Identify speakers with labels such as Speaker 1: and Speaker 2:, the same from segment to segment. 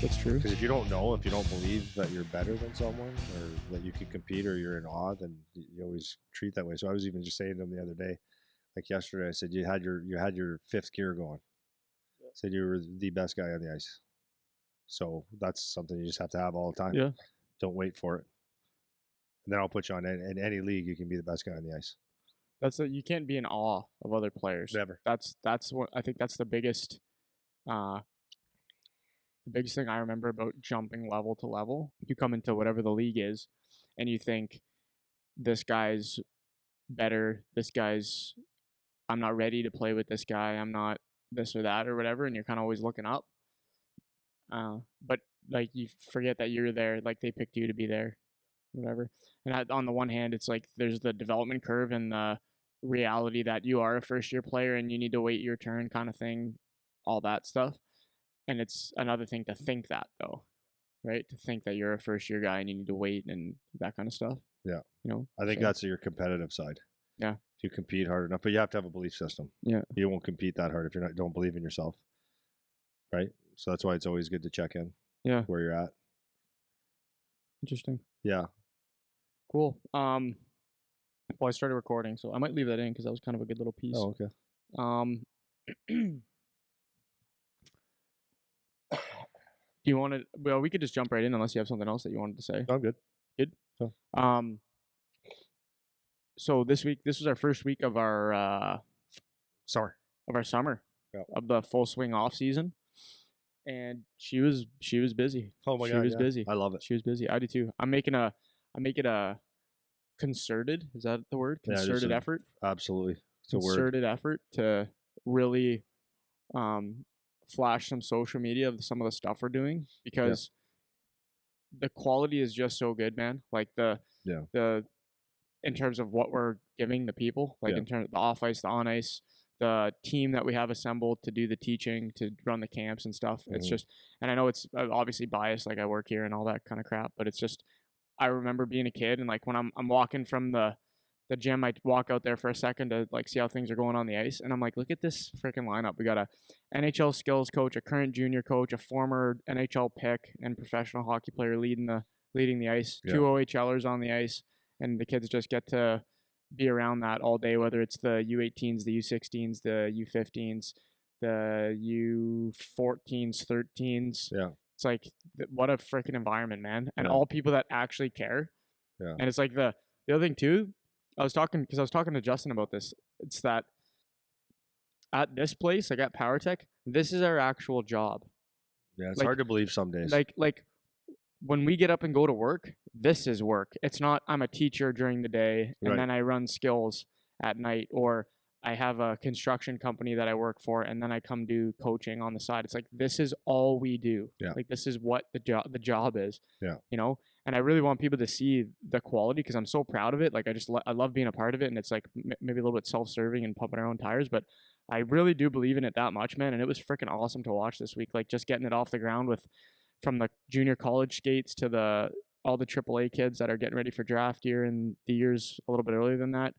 Speaker 1: That's true.
Speaker 2: Because if you don't know, if you don't believe that you're better than someone or that you can compete or you're in awe, then you always treat that way. So I was even just saying to him the other day, like yesterday, I said you had your fifth gear going. I said you were the best guy on the ice. So that's something you just have to have all the time.
Speaker 1: Yeah.
Speaker 2: Don't wait for it. And then I'll put you on in any league. You can be the best guy on the ice.
Speaker 1: You can't be in awe of other players.
Speaker 2: Never.
Speaker 1: That's what I think. That's the biggest thing I remember about jumping level to level. You come into whatever the league is, and you think this guy's better. I'm not ready to play with this guy. I'm not this or that or whatever, and you're kind of always looking up. But like you forget that you're there. Like they picked you to be there, whatever. And on the one hand, it's like there's the development curve and the reality that you are a first year player and you need to wait your turn, kind of thing, all that stuff. And it's another thing to think that though, right? To think that you're a first year guy and you need to wait and that kind of stuff.
Speaker 2: Yeah.
Speaker 1: You know,
Speaker 2: I think that's your competitive side.
Speaker 1: Yeah.
Speaker 2: If you compete hard enough, but you have to have a belief system.
Speaker 1: Yeah.
Speaker 2: You won't compete that hard if you don't believe in yourself. Right? So that's why it's always good to check in.
Speaker 1: Yeah.
Speaker 2: Where you're at.
Speaker 1: Interesting.
Speaker 2: Yeah.
Speaker 1: Cool. Well, I started recording, so I might leave that in because that was kind of a good little piece.
Speaker 2: Oh, okay.
Speaker 1: Do you want to? Well, we could just jump right in unless you have something else that you wanted to say.
Speaker 2: I'm good.
Speaker 1: Good.
Speaker 2: Oh.
Speaker 1: So this was our first week of our
Speaker 2: summer.
Speaker 1: Yeah. Of the full swing off season, and she was busy.
Speaker 2: Oh my God,
Speaker 1: she was busy.
Speaker 2: I love it.
Speaker 1: She was busy. I do too. I make it a concerted. Is that the word? Concerted effort.
Speaker 2: Absolutely.
Speaker 1: It's a concerted effort to really flash some social media of some of the stuff we're doing because the quality is just so good, man. Like the in terms of what we're giving the people, like in terms of the off ice, the on ice, the team that we have assembled to do the teaching, to run the camps and stuff. Mm-hmm. It's just, and I know it's obviously biased, like I work here and all that kind of crap, but it's just, I remember being a kid and like when I'm walking from the gym, I walk out there for a second to like see how things are going on the ice. And I'm like, look at this freaking lineup. We got a NHL skills coach, a current junior coach, a former NHL pick and professional hockey player leading the ice, 2 OHLers on the ice. And the kids just get to be around that all day, whether it's the U18s, the U16s, the U15s, the U14s, 13s.
Speaker 2: Yeah.
Speaker 1: It's like, what a freaking environment, man. And all people that actually care.
Speaker 2: Yeah.
Speaker 1: And it's like the other thing too, I was talking to Justin about this. It's that at this place, like at PowerTech, this is our actual job.
Speaker 2: Yeah, it's hard to believe some days.
Speaker 1: Like when we get up and go to work, this is work. It's not I'm a teacher during the day and then I run skills at night, or I have a construction company that I work for and then I come do coaching on the side. It's like this is all we do.
Speaker 2: Yeah.
Speaker 1: Like this is what the job is.
Speaker 2: Yeah.
Speaker 1: You know? And I really want people to see the quality because I'm so proud of it. Like I love being a part of it, and it's like maybe a little bit self-serving and pumping our own tires, but I really do believe in it that much, man. And it was freaking awesome to watch this week. Like just getting it off the ground from the junior college skates to all the AAA kids that are getting ready for draft year and the years a little bit earlier than that.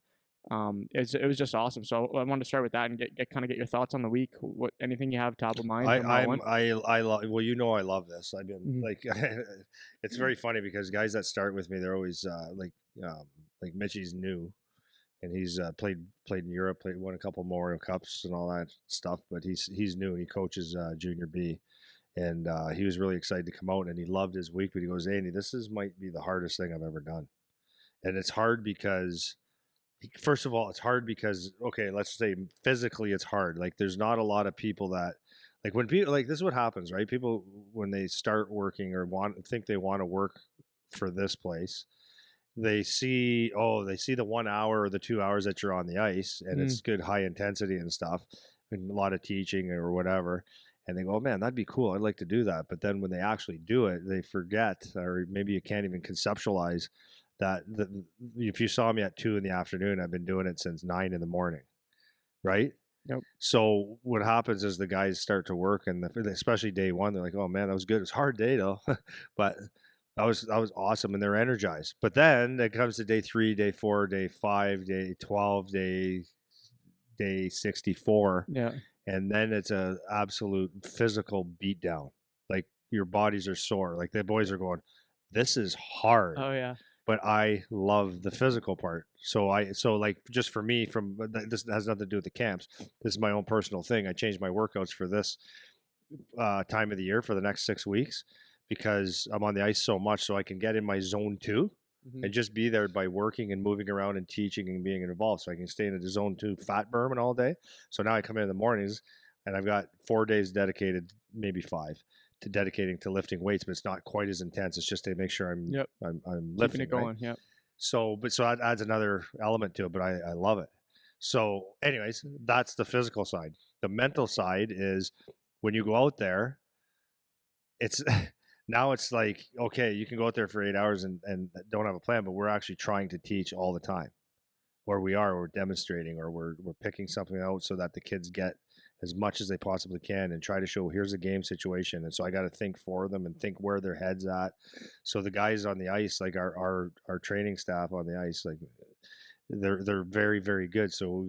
Speaker 1: It was just awesome. So I wanted to start with that and get your thoughts on the week. What anything you have top of mind?
Speaker 2: I love. Well, you know, I love this. I've been like, it's very funny because guys that start with me, they're always like Mitchie's new, and he's played in Europe, won a couple Memorial Cups and all that stuff. But he's new. He coaches Junior B, and he was really excited to come out, and he loved his week. But he goes, Andy, this might be the hardest thing I've ever done, and it's hard because. First of all, it's hard because, okay, let's say physically it's hard. Like there's not a lot of people that, like when people, like this is what happens, right? People, when they start working or think they want to work for this place, they see the 1 hour or the 2 hours that you're on the ice and it's good high intensity and stuff and a lot of teaching or whatever. And they go, oh, man, that'd be cool. I'd like to do that. But then when they actually do it, they forget, or maybe you can't even conceptualize that if you saw me at 2 p.m, I've been doing it since 9 a.m, right?
Speaker 1: Yep.
Speaker 2: So what happens is the guys start to work, and especially day one, they're like, "Oh man, that was good. It was a hard day though, but that was awesome," and they're energized. But then it comes to day 3, day 4, day 5, day 12, day 64, and then it's a absolute physical beatdown. Like your bodies are sore. Like the boys are going, this is hard.
Speaker 1: Oh yeah.
Speaker 2: But I love the physical part. So like just for me, this has nothing to do with the camps. This is my own personal thing. I changed my workouts for this time of the year for the next 6 weeks because I'm on the ice so much, so I can get in my zone 2 and just be there by working and moving around and teaching and being involved. So I can stay in the zone 2 fat burning all day. So now I come in the mornings and I've got 4 days dedicated, maybe 5, to dedicating to lifting weights, but it's not quite as intense. It's just to make sure I'm lifting
Speaker 1: keeping it going.
Speaker 2: Right?
Speaker 1: Yep.
Speaker 2: So that adds another element to it, but I love it. So anyways, that's the physical side. The mental side is when you go out there, it's now it's like, okay, you can go out there for 8 hours and don't have a plan, but we're actually trying to teach all the time. Or we're demonstrating, or we're picking something out so that the kids get as much as they possibly can and try to show here's a game situation. And so I got to think for them and think where their head's at. So the guys on the ice, like our training staff on the ice, like they're very, very good. So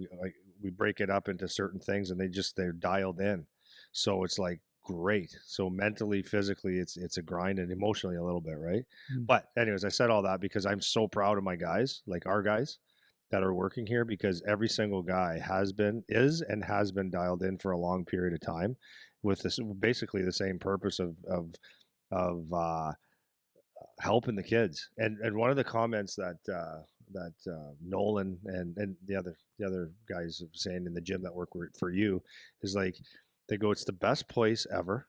Speaker 2: we break it up into certain things and they're dialed in. So it's like great. So mentally, physically, it's a grind, and emotionally a little bit, right? But anyways, I said all that because I'm so proud of my guys, like our guys that are working here, because every single guy has been dialed in for a long period of time with this basically the same purpose of helping the kids. And one of the comments that Nolan and the other guys are saying in the gym that work for you is like, they go, it's the best place ever.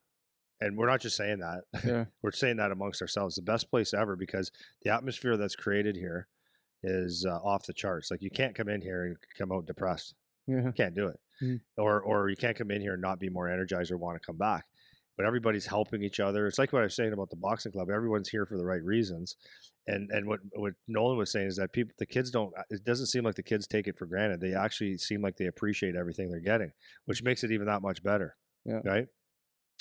Speaker 2: And we're not just saying that.
Speaker 1: Yeah.
Speaker 2: We're saying that amongst ourselves, the best place ever, because the atmosphere that's created here is off the charts. Like you can't come in here and come out depressed.
Speaker 1: Yeah.
Speaker 2: You can't do it. Or you can't come in here and not be more energized or want to come back. But everybody's helping each other. It's like what I was saying about the boxing club. Everyone's here for the right reasons. And what Nolan was saying is that the kids don't, it doesn't seem like the kids take it for granted. They actually seem like they appreciate everything they're getting, which makes it even that much better.
Speaker 1: Yeah.
Speaker 2: Right.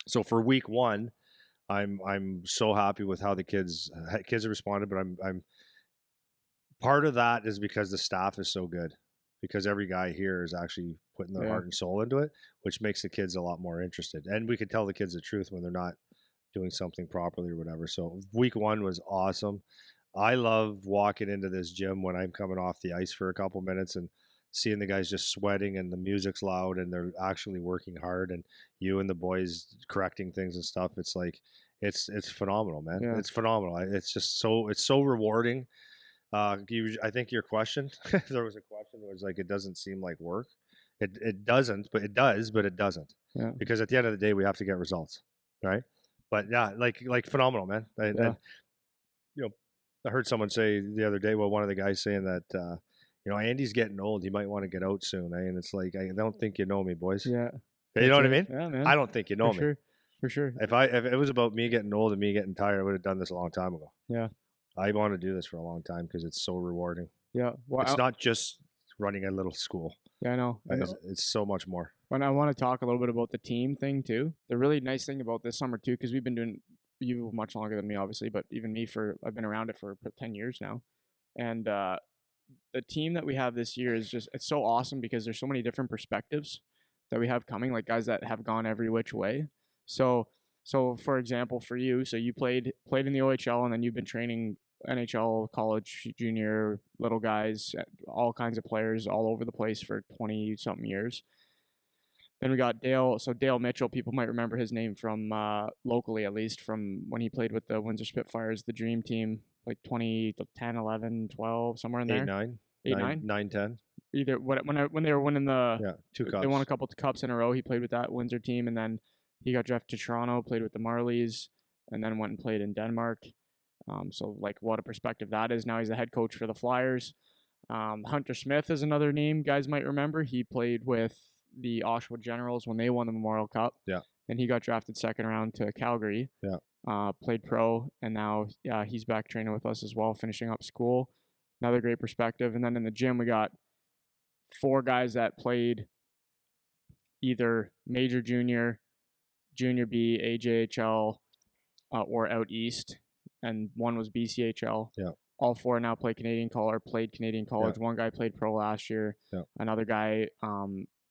Speaker 2: So for week 1, I'm so happy with how the kids have responded, but I'm part of that is because the staff is so good, because every guy here is actually putting their heart and soul into it, which makes the kids a lot more interested. And we could tell the kids the truth when they're not doing something properly or whatever. So week 1 was awesome. I love walking into this gym when I'm coming off the ice for a couple minutes and seeing the guys just sweating and the music's loud and they're actually working hard, and you and the boys correcting things and stuff. It's like, it's phenomenal, man. Yeah. It's phenomenal. It's just it's so rewarding. I think your question, there was a question that was like, it doesn't seem like work. It doesn't, but it does, but it doesn't. Yeah. Because at the end of the day, we have to get results, right? But yeah, like phenomenal, man. And I heard someone say the other day, well, one of the guys saying that, Andy's getting old. He might want to get out soon, eh? And it's like, I don't think you know me, boys.
Speaker 1: Yeah.
Speaker 2: You know what I mean?
Speaker 1: Yeah, man.
Speaker 2: I don't think you know me.
Speaker 1: For sure.
Speaker 2: If it was about me getting old and me getting tired, I would have done this a long time ago.
Speaker 1: Yeah.
Speaker 2: I want to do this for a long time because it's so rewarding.
Speaker 1: Yeah.
Speaker 2: Well, it's not just running a little school.
Speaker 1: Yeah, I know.
Speaker 2: It's so much more.
Speaker 1: And I want to talk a little bit about the team thing too. The really nice thing about this summer too, because we've been doing, you much longer than me, obviously, but even me I've been around it for 10 years now. And the team that we have this year is it's so awesome because there's so many different perspectives that we have coming, like guys that have gone every which way. So for example, for you, so you played in the OHL, and then you've been training NHL, college, junior, little guys, all kinds of players all over the place for 20-something years. Then we got Dale. So Dale Mitchell, people might remember his name from locally, at least, from when he played with the Windsor Spitfires, the Dream Team, like 2010, 11, 12, somewhere in there.
Speaker 2: 9, 10.
Speaker 1: Either when they were winning
Speaker 2: 2 cups.
Speaker 1: They won a couple of cups in a row. He played with that Windsor team, and then he got drafted to Toronto, played with the Marlies, and then went and played in Denmark. So like what a perspective that is. Now he's the head coach for the Flyers. Hunter Smith is another name guys might remember. He played with the Oshawa Generals when they won the Memorial Cup.
Speaker 2: Yeah.
Speaker 1: Then he got drafted second round to Calgary. Yeah. Played pro, and now he's back training with us as well, finishing up school. Another great perspective. And then in the gym we got 4 guys that played either major junior, junior B, AJHL, or out east, and one was BCHL.
Speaker 2: Yeah.
Speaker 1: All 4 now played Canadian College. Yeah. One guy played pro last year.
Speaker 2: Yeah.
Speaker 1: Another guy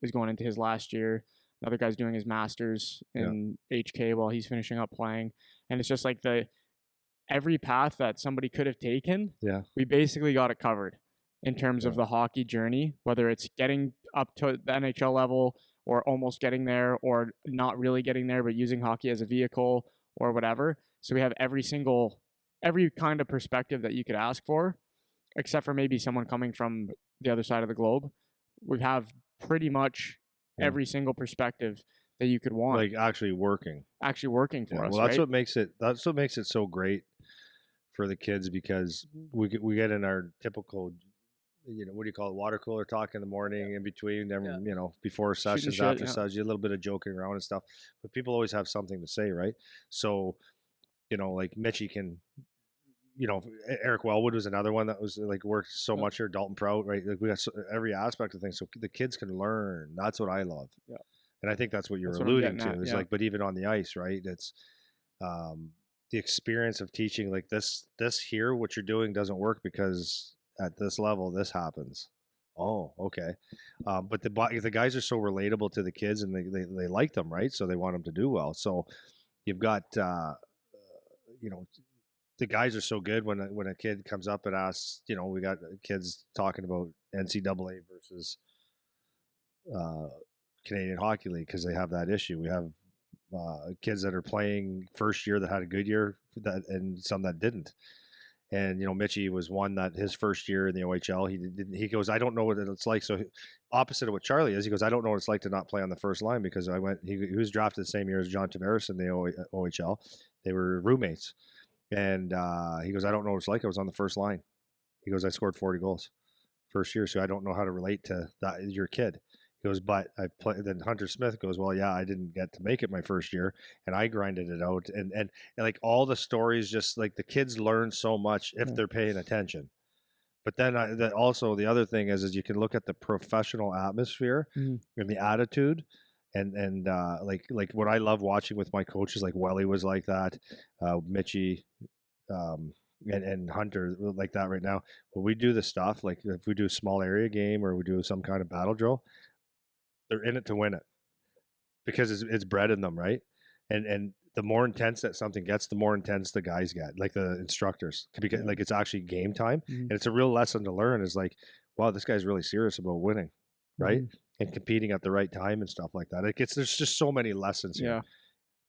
Speaker 1: is going into his last year. Another guy's doing his master's in HK while he's finishing up playing. And it's just like every path that somebody could have taken, we basically got it covered in terms of the hockey journey, whether it's getting up to the NHL level or almost getting there or not really getting there, but using hockey as a vehicle or whatever. So we have every kind of perspective that you could ask for, except for maybe someone coming from the other side of the globe. We have pretty much every single perspective that you could want.
Speaker 2: Like actually working for us.
Speaker 1: Well,
Speaker 2: that's what makes it so great for the kids, because we get in our typical, what do you call it, water cooler talk in the morning, in between them, before sessions, after sessions, a little bit of joking around and stuff. But people always have something to say, right? So, like Mitchie can, Eric Wellwood was another one that was like worked so much here. Dalton Prout, right? Like we got every aspect of things, so the kids can learn. That's what I love. Yeah, and I think that's what you're alluding to. Is like, but even on the ice, right? It's the experience of teaching. Like this here, what you're doing doesn't work because at this level, this happens. Oh, okay. But the guys are so relatable to the kids, and they like them, right? So they want them to do well. So you've got the guys are so good when a kid comes up and asks, we got kids talking about NCAA versus Canadian Hockey League because they have that issue. We have kids that are playing first year that had a good year and some that didn't. And Mitchie was one that his first year in the OHL, he goes, I don't know what it's like. So opposite of what Charlie is, he goes, I don't know what it's like to not play on the first line because he was drafted the same year as John Tavares in the OHL. They were roommates. And he goes, I don't know what it's like. I was on the first line. He goes, I scored 40 goals first year, so I don't know how to relate to that. Your kid. He goes, but I played. Then Hunter Smith goes, well, yeah, I didn't get to make it my first year, and I grinded it out. And like all the stories, just like the kids learn so much if they're paying attention. But then also the other thing is you can look at the professional atmosphere and the attitude. And like what I love watching with my coaches, like Welly was like that, Mitchie, and Hunter like that right now. When we do the stuff, like if we do a small area game or we do some kind of battle drill, they're in it to win it because it's bred in them, right? And the more intense that something gets, the more intense the guys get, like the instructors, because like it's actually game time, and it's a real lesson to learn. Is like, wow, this guy's really serious about winning, right? And competing at the right time and stuff like that. There's just so many lessons here.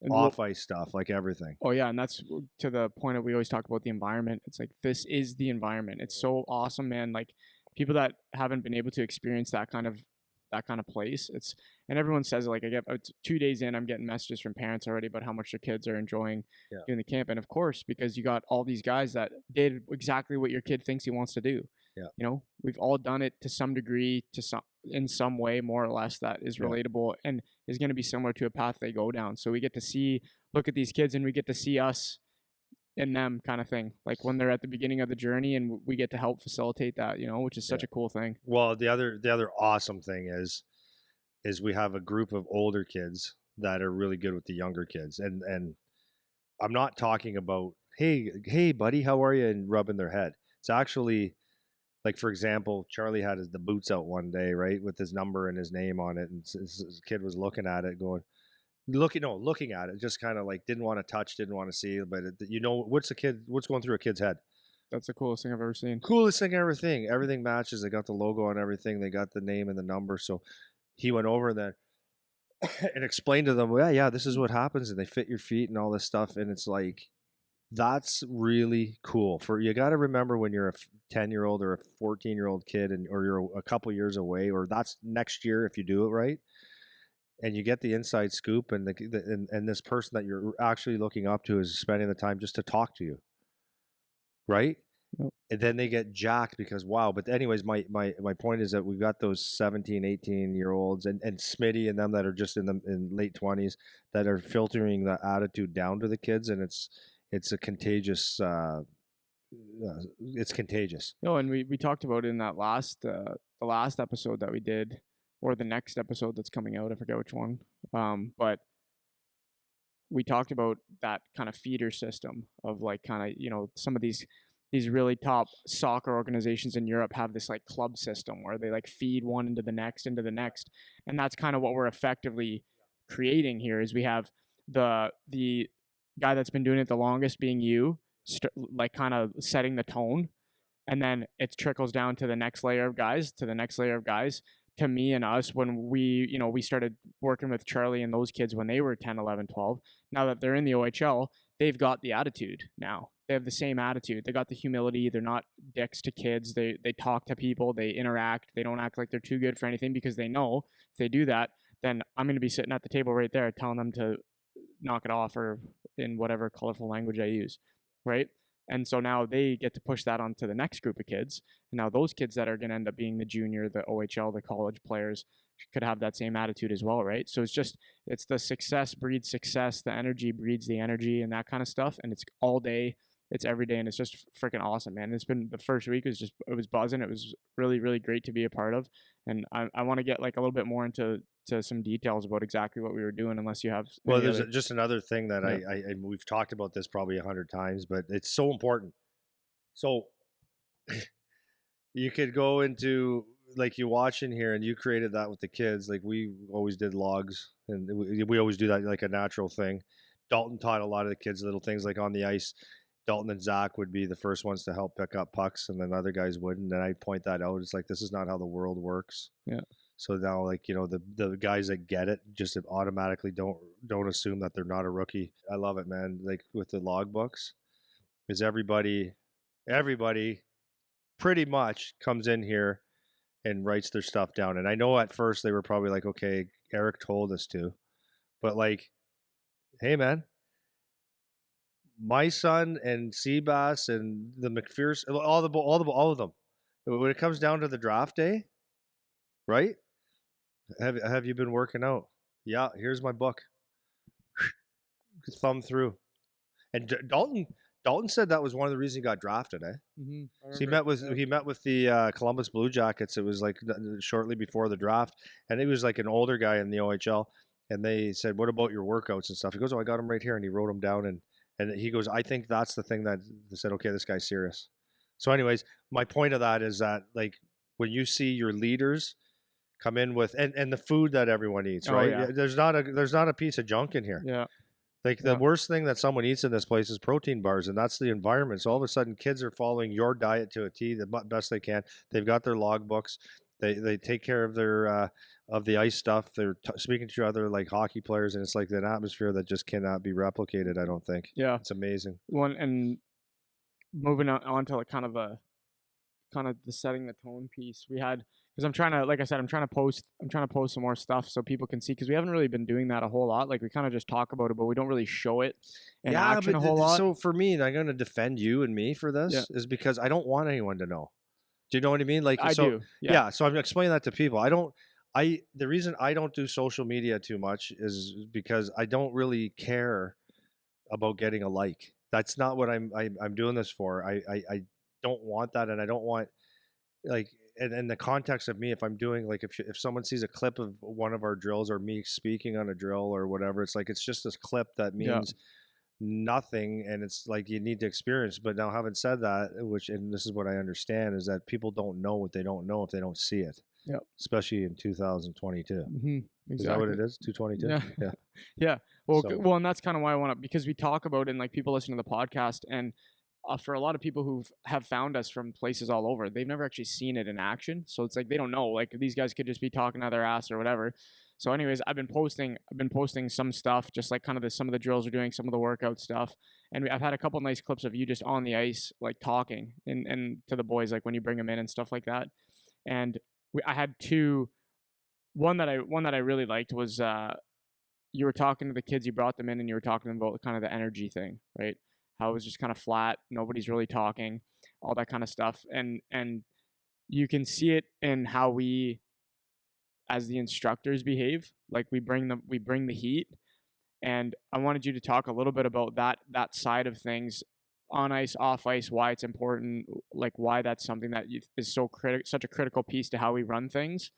Speaker 2: And off ice stuff, like everything.
Speaker 1: Oh yeah, and that's to the point that we always talk about the environment. It's like this is the environment. It's so awesome, man. Like people that haven't been able to experience that kind of place. And everyone says like it's 2 days in, I'm getting messages from parents already about how much their kids are enjoying doing the camp. And of course, because you got all these guys that did exactly what your kid thinks he wants to do. Yeah. We've all done it to some degree, in some way, more or less, that is relatable and is going to be similar to a path they go down. So we get to look at these kids and we get to see us in them kind of thing. Like when they're at the beginning of the journey and we get to help facilitate that, which is such a cool thing.
Speaker 2: Well, the other awesome thing is we have a group of older kids that are really good with the younger kids. And I'm not talking about, hey buddy, how are you? And rubbing their head. It's actually, like, for example, Charlie had the boots out one day, right, with his number and his name on it, and his kid was looking at it, looking at it, just kind of like didn't want to touch, didn't want to see, but what's going through a kid's head?
Speaker 1: That's the coolest thing I've ever seen.
Speaker 2: Coolest thing ever. Everything matches. They got the logo on everything. They got the name and the number. So he went over there and explained to them, yeah, this is what happens, and they fit your feet and all this stuff, and it's like, that's really cool. You got to remember when you're a 10-year-old or a 14-year-old kid or you're a couple years away, or that's next year if you do it right, and you get the inside scoop, and and this person that you're actually looking up to is spending the time just to talk to you, right? Yep. And then they get jacked because wow. But anyways, my point is that we've got those 17, 18-year-olds and Smitty and them that are just in late 20s that are filtering the attitude down to the kids, and it's a contagious. It's contagious.
Speaker 1: No, and we talked about it in that the last episode that we did, or the next episode that's coming out. I forget which one. But we talked about that kind of feeder system of like kind of some of these really top soccer organizations in Europe have this like club system where they like feed one into the next, and that's kind of what we're effectively creating here is we have the guy that's been doing it the longest being you, like kind of setting the tone, and then it trickles down to the next layer of guys, to me and us when we started working with Charlie and those kids when they were 10, 11, 12. Now that they're in the OHL, they've got the attitude now. They have the same attitude. They got the humility. They're not dicks to kids. They talk to people. They interact. They don't act like they're too good for anything, because they know if they do that, then I'm going to be sitting at the table right there telling them to knock it off, or in whatever colorful language I use, right? And so now they get to push that onto the next group of kids. And now those kids that are going to end up being the junior, the OHL, the college players could have that same attitude as well, right? So it's the success breeds success, the energy breeds the energy, and that kind of stuff. And it's all day, it's every day, and it's just freaking awesome, man. It's been, the first week it was buzzing. It was really, really great to be a part of. And I want to get like a little bit more into some details about exactly what we were doing, unless you have.
Speaker 2: Well, there's just another thing that I we've talked about this probably 100 times, but it's so important. So you could go into, like, you watch in here, and you created that with the kids. Like, we always did logs, and we always do that like a natural thing. Dalton taught a lot of the kids little things, like on the ice. Dalton and Zach would be the first ones to help pick up pucks, and then other guys wouldn't. And I'd point that out. It's like, this is not how the world works.
Speaker 1: Yeah.
Speaker 2: So now, like, the guys that get it just automatically don't assume that they're not a rookie. I love it, man. Like with the logbooks, is everybody pretty much comes in here and writes their stuff down. And I know at first they were probably like, okay, Eric told us to, but like, hey, man, my son and Seabass and the McPherson, all of them, when it comes down to the draft day, right? Have you been working out? Yeah, here's my book. Thumb through. And Dalton said that was one of the reasons he got drafted, eh?
Speaker 1: Mm-hmm.
Speaker 2: So he met with the Columbus Blue Jackets. It was like shortly before the draft, and he was like an older guy in the OHL. And they said, "What about your workouts and stuff?" He goes, "Oh, I got them right here," and he wrote them down. And he goes, "I think that's the thing that they said, okay, this guy's serious." So, anyways, my point of that is that, like, when you see your leaders come in with and the food that everyone eats, right?
Speaker 1: Yeah.
Speaker 2: There's not a piece of junk in here.
Speaker 1: Yeah.
Speaker 2: Like, the worst thing that someone eats in this place is protein bars, and that's the environment. So all of a sudden, kids are following your diet to a T, the best they can. They've got their logbooks. They take care of their of the ice stuff. They're speaking to other, like, hockey players, and it's like an atmosphere that just cannot be replicated, I don't think.
Speaker 1: Yeah,
Speaker 2: it's amazing.
Speaker 1: One, and moving on to like kind of the setting the tone piece we had, because I'm trying to, like I said, I'm trying to post some more stuff so people can see, because we haven't really been doing that a whole lot. Like, we kind of just talk about it, but we don't really show it in action a whole lot.
Speaker 2: So for me, and I'm going to defend you and me for this, is because I don't want anyone to know. Do you know what I mean? Like,
Speaker 1: I do.
Speaker 2: Yeah. So I'm explaining that to people. The reason I don't do social media too much is because I don't really care about getting a like. That's not what I'm doing this for. I don't want that, and I don't want, like, and in the context of me, if I'm doing, like, if someone sees a clip of one of our drills or me speaking on a drill or whatever, it's like, it's just this clip that means nothing, and it's like, you need to experience. But now, having said that, and this is what I understand, is that people don't know what they don't know if they don't see it.
Speaker 1: Yep.
Speaker 2: Especially in 2022.
Speaker 1: Mm-hmm. Exactly.
Speaker 2: Is that what it is? 222?
Speaker 1: Yeah. Yeah. Well, and that's kind of why I want to, because we talk about it, and like, people listen to the podcast, and for a lot of people who have found us from places all over, they've never actually seen it in action. So it's like, they don't know, like, these guys could just be talking out of their ass or whatever. So anyways, I've been posting some stuff, just like kind of some of the drills we're doing, some of the workout stuff. And I've had a couple nice clips of you just on the ice, like, talking and to the boys, like when you bring them in and stuff like that. And I had two. One that I really liked was you were talking to the kids, you brought them in, and you were talking about kind of the energy thing, right? How it was just kind of flat, nobody's really talking, all that kind of stuff. And you can see it in how we, as the instructors, behave. Like, we bring the heat. And I wanted you to talk a little bit about that side of things, on ice, off ice, why it's important, like why that's something that is such a critical piece to how we run things,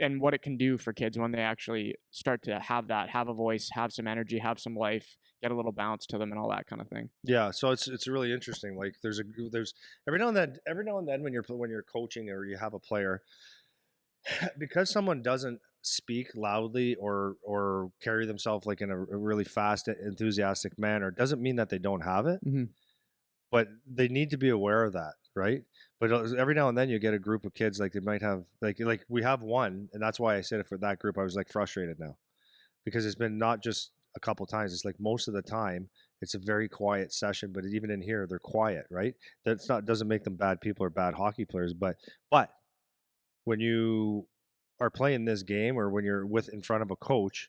Speaker 1: and what it can do for kids when they actually start to have a voice, have some energy, have some life, get a little bounce to them, and all that kind of thing.
Speaker 2: Yeah, so it's really interesting. Like, there's every now and then when you're coaching or you have a player, because someone doesn't speak loudly or carry themselves like in a really fast, enthusiastic manner doesn't mean that they don't have it, but they need to be aware of that, right? But every now and then you get a group of kids, like they might have like we have one, and that's why I said it for that group. I was like frustrated now because it's been not just a couple times. It's like most of the time it's a very quiet session, but even in here they're quiet, right? That's not doesn't make them bad people or bad hockey players, but when you are playing this game or when you're in front of a coach,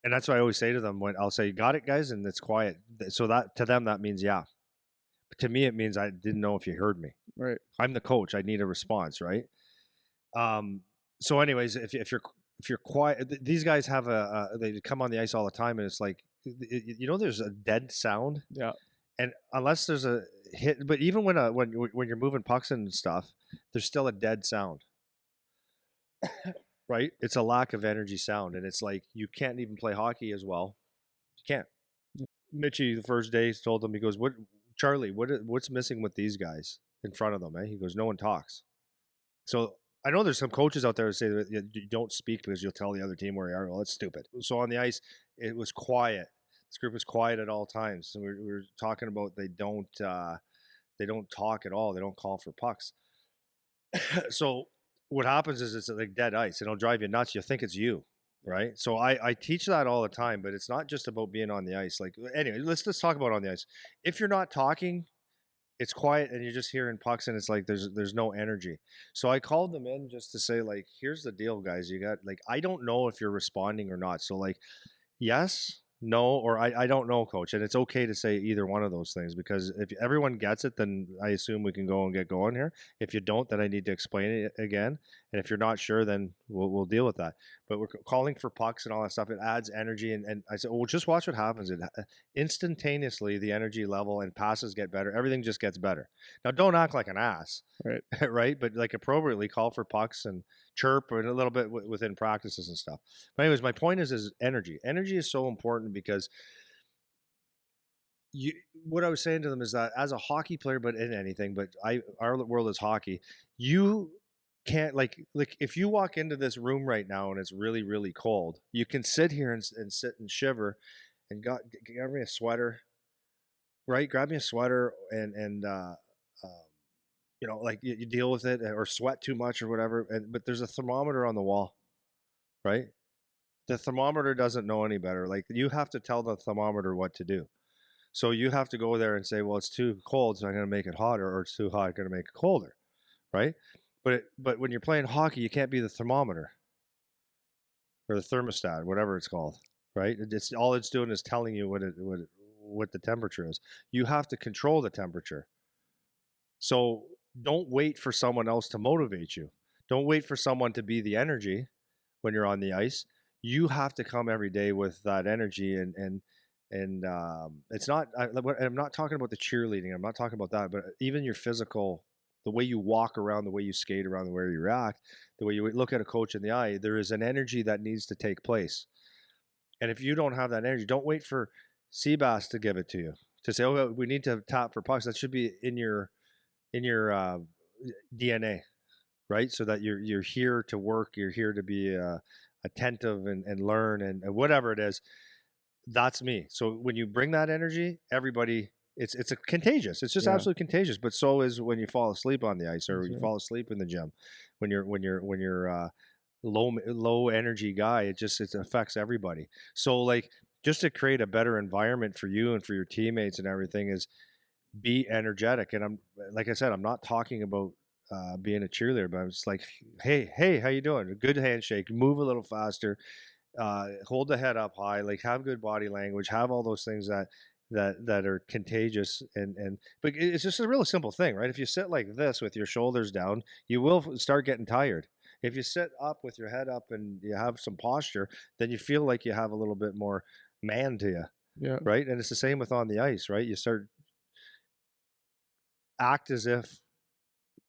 Speaker 2: and that's what I always say to them when I'll say, "Got it, guys," and it's quiet. So that to them that means yeah. But to me it means I didn't know if you heard me.
Speaker 1: Right.
Speaker 2: I'm the coach. I need a response, right? So anyways, if you're quiet, these guys have they come on the ice all the time, and it's like there's a dead sound.
Speaker 1: Yeah.
Speaker 2: And unless there's a hit, but even when you're moving pucks and stuff, there's still a dead sound. Right? It's a lack of energy sound, and it's like you can't even play hockey as well. You can't. Mitchie the first day told him, he goes, "What, Charlie? What's missing with these guys in front of them?" Eh? He goes, "No one talks." So I know there's some coaches out there who say that you don't speak because you'll tell the other team where you are. Well, that's stupid. So on the ice, it was quiet. This group was quiet at all times. So we're talking about they don't talk at all. They don't call for pucks. So what happens is it's like dead ice. It'll drive you nuts. You think it's you, right? So I teach that all the time, but it's not just about being on the ice. Like anyway, let's talk about on the ice. If you're not talking, it's quiet and you're just hearing pucks and it's like there's no energy. So I called them in just to say, like, here's the deal, guys. You got, like, I don't know if you're responding or not. So like, yes, no, or I don't know, coach. And it's okay to say either one of those things, because if everyone gets it, then I assume we can go and get going here. If you don't, then I need to explain it again. And if you're not sure, then we'll deal with that. But we're calling for pucks and all that stuff. It adds energy. And I said, well, just watch what happens. It instantaneously, the energy level and passes get better. Everything just gets better. Now, don't act like an ass,
Speaker 1: Right.
Speaker 2: right? But like appropriately call for pucks and chirp and a little bit within practices and stuff. But anyways, my point is energy. Energy is so important because what I was saying to them is that as a hockey player, but in anything, but our world is hockey. You can't like if you walk into this room right now and it's really, really cold, you can sit here and sit and shiver and grab me a sweater, right? Grab me a sweater and like you deal with it or sweat too much or whatever. But there's a thermometer on the wall, right? The thermometer doesn't know any better. Like, you have to tell the thermometer what to do. So you have to go there and say, well, it's too cold, so I'm going to make it hotter, or it's too hot, I'm going to make it colder, right? But when you're playing hockey, you can't be the thermometer or the thermostat, whatever it's called, right? It's all it's doing is telling you what the temperature is. You have to control the temperature. So don't wait for someone else to motivate you. Don't wait for someone to be the energy when you're on the ice. You have to come every day with that energy, and it's not. I'm not talking about the cheerleading. I'm not talking about that, but even your physical, the way you walk around, the way you skate around, the way you react, the way you look at a coach in the eye. There is an energy that needs to take place, and if you don't have that energy, don't wait for Seabass to give it to you to say, "Oh, we need to tap for pucks." That should be in your DNA, right? So that you're here to work, you're here to be attentive and learn and whatever it is. That's me. So when you bring that energy, everybody, it's a contagious. It's just absolutely contagious. But so is when you fall asleep on the ice or you fall asleep in the gym. When you're low energy guy, it affects everybody. So like, just to create a better environment for you and for your teammates and everything is be energetic. And like I said, I'm not talking about being a cheerleader, but I'm just like, hey, how you doing? A good handshake, move a little faster, hold the head up high, like have good body language, have all those things that are contagious. But it's just a real simple thing, right? If you sit like this with your shoulders down, you will start getting tired. If you sit up with your head up and you have some posture, then you feel like you have a little bit more man to you.
Speaker 1: Yeah.
Speaker 2: Right. And it's the same with on the ice, right? You start act as if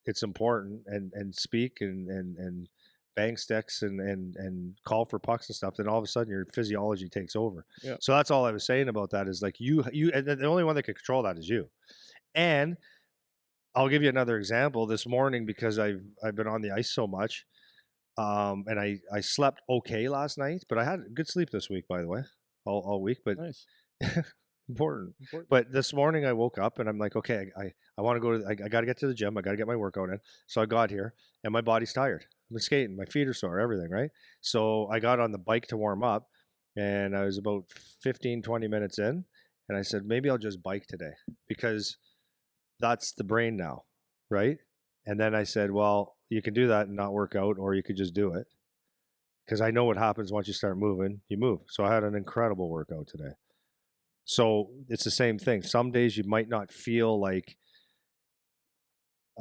Speaker 2: it's important and speak and bang sticks and call for pucks and stuff, then all of a sudden your physiology takes over.
Speaker 1: Yeah.
Speaker 2: So that's all I was saying about that is like you and the only one that can control that is you. And I'll give you another example this morning because I've been on the ice so much. And I slept okay last night, but I had good sleep this week, by the way, all week. But
Speaker 1: Nice.
Speaker 2: important. But this morning I woke up and I'm like, okay, I want to go I got to get to the gym. I got to get my workout in. So I got here and my body's tired. I've been skating. My feet are sore, everything, right? So I got on the bike to warm up and I was about 15, 20 minutes in. And I said, maybe I'll just bike today because that's the brain now, right? And then I said, well, you can do that and not work out, or you could just do it. Because I know what happens once you start moving, you move. So I had an incredible workout today. So it's the same thing. Some days you might not feel like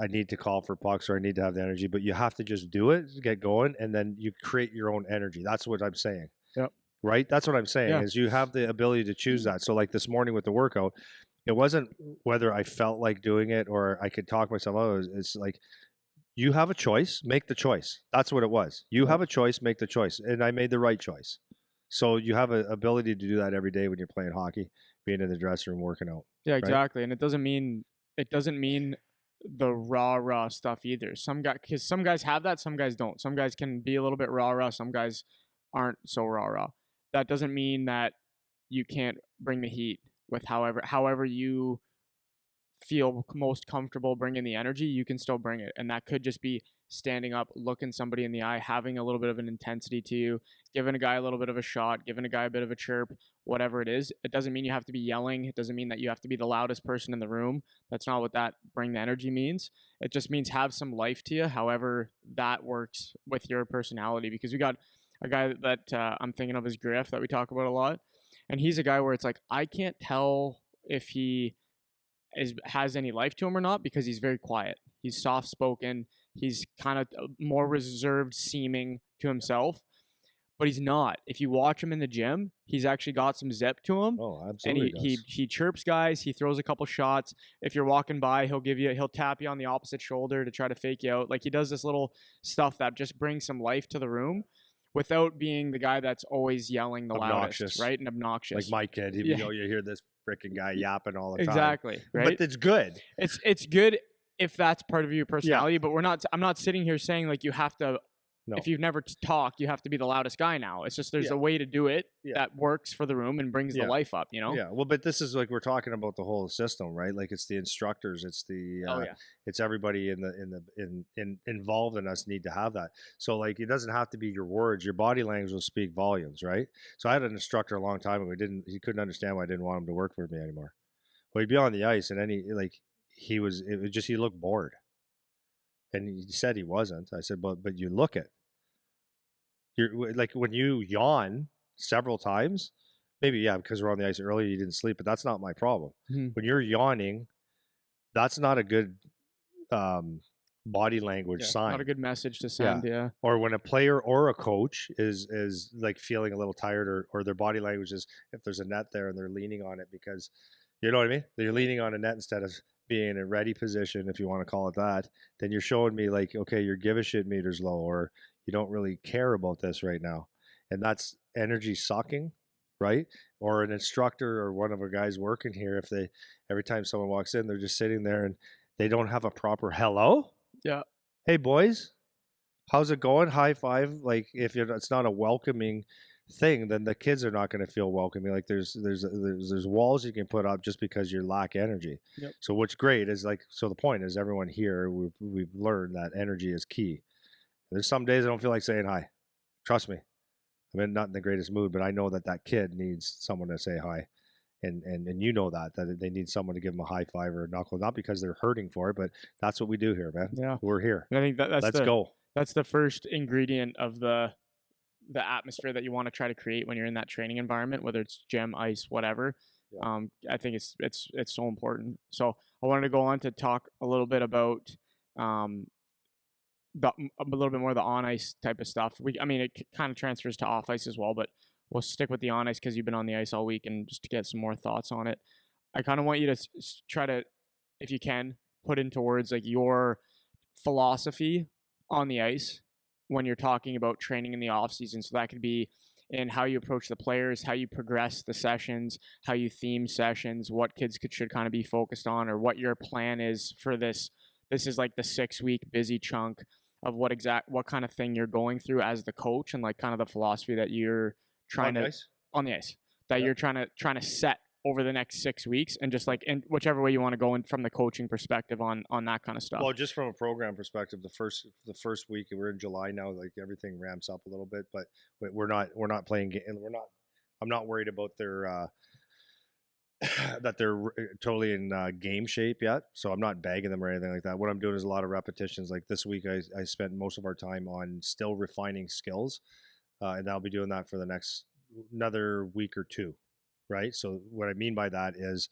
Speaker 2: I need to call for pucks or I need to have the energy, but you have to just do it, get going, and then you create your own energy. That's what I'm saying.
Speaker 1: Yep.
Speaker 2: Right? That's what I'm saying is you have the ability to choose that. So like this morning with the workout, it wasn't whether I felt like doing it or I could talk myself out. It's like you have a choice, make the choice. That's what it was. You have a choice, make the choice. And I made the right choice. So you have an ability to do that every day when you're playing hockey, being in the dressing room, working out.
Speaker 1: Yeah, exactly. Right? And it doesn't mean the raw stuff either. Some guys have that, some guys don't. Some guys can be a little bit raw. Some guys aren't so raw. That doesn't mean that you can't bring the heat with however you feel most comfortable bringing the energy. You can still bring it, and that could just be standing up, looking somebody in the eye, having a little bit of an intensity to you, giving a guy a little bit of a shot, giving a guy a bit of a chirp, whatever it is. It doesn't mean you have to be yelling. It doesn't mean that you have to be the loudest person in the room. That's not what that bring the energy means. It just means have some life to you, however that works with your personality. Because we got a guy that I'm thinking of is Griff that we talk about a lot. And he's a guy where it's like, I can't tell if he has any life to him or not because he's very quiet. He's soft-spoken. He's kind of more reserved seeming to himself, but he's not. If you watch him in the gym, he's actually got some zip to him.
Speaker 2: Oh, absolutely.
Speaker 1: And he chirps guys. He throws a couple shots. If you're walking by, he'll tap you on the opposite shoulder to try to fake you out. Like he does this little stuff that just brings some life to the room without being the guy that's always yelling the loudest, right? And obnoxious.
Speaker 2: Like my kid, you hear this freaking guy yapping all the time.
Speaker 1: Exactly, right?
Speaker 2: But it's good.
Speaker 1: It's good if that's part of your personality, but I'm not sitting here saying like you have to, if you've never talked, you have to be the loudest guy now. It's just there's a way to do it that works for the room and brings the life up, you know?
Speaker 2: Yeah, well, but this is like we're talking about the whole system, right? Like it's the instructors, it's the it's everybody involved in us need to have that. So like it doesn't have to be your words, your body language will speak volumes, right? So I had an instructor a long time ago. He couldn't understand why I didn't want him to work for me anymore. Well, he'd be on the ice and he looked bored. And he said he wasn't. I said, but you look it. You're like when you yawn several times, maybe because we're on the ice earlier, you didn't sleep, but that's not my problem. Mm-hmm. When you're yawning, that's not a good body language sign.
Speaker 1: Not a good message to send. Yeah.
Speaker 2: Or when a player or a coach is like feeling a little tired, or their body language is if there's a net there and they're leaning on it because, you know what I mean? They're leaning on a net instead of being in a ready position, if you want to call it that, then you're showing me like, okay, your give a shit meter's low, or you don't really care about this right now. And that's energy sucking, right? Or an instructor or one of our guys working here, every time someone walks in, they're just sitting there and they don't have a proper hello.
Speaker 1: Yeah.
Speaker 2: Hey boys, how's it going? High five. Like if it's not a welcoming thing, then the kids are not going to feel welcoming. Like there's walls you can put up just because you lack energy.
Speaker 1: Yep.
Speaker 2: So what's great is so the point is everyone here, we've learned that energy is key. There's some days I don't feel like saying hi. Trust me. I'm not in the greatest mood, but I know that kid needs someone to say hi. And you know that they need someone to give them a high five or a knuckle, not because they're hurting for it, but that's what we do here, man.
Speaker 1: Yeah.
Speaker 2: We're here.
Speaker 1: And I think
Speaker 2: let's go.
Speaker 1: That's the first ingredient of the atmosphere that you want to try to create when you're in that training environment, whether it's gym, ice, whatever. Yeah. I think it's so important. So I wanted to go on to talk a little bit about a little bit more of the on ice type of stuff. It kind of transfers to off ice as well, but we'll stick with the on ice because you've been on the ice all week, and just to get some more thoughts on it. I kind of want you to try to, if you can, put into words like your philosophy on the ice when you're talking about training in the off season. So that could be in how you approach the players, how you progress the sessions, how you theme sessions, what kids should kind of be focused on, or what your plan is for this. This is like the 6-week busy chunk. what kind of thing you're going through as the coach, and like kind of the philosophy that you're trying to on the ice that you're trying to set over the next 6 weeks, and just like in whichever way you want to go in from the coaching perspective on that kind of stuff.
Speaker 2: Well, just from a program perspective, the first week, we're in July now, like everything ramps up a little bit, but we're not playing, and I'm not worried about their that they're totally in game shape yet, so I'm not bagging them or anything like that. What I'm doing is a lot of repetitions. Like this week, I spent most of our time on still refining skills, and I'll be doing that for the next another week or two, right? So what I mean by that is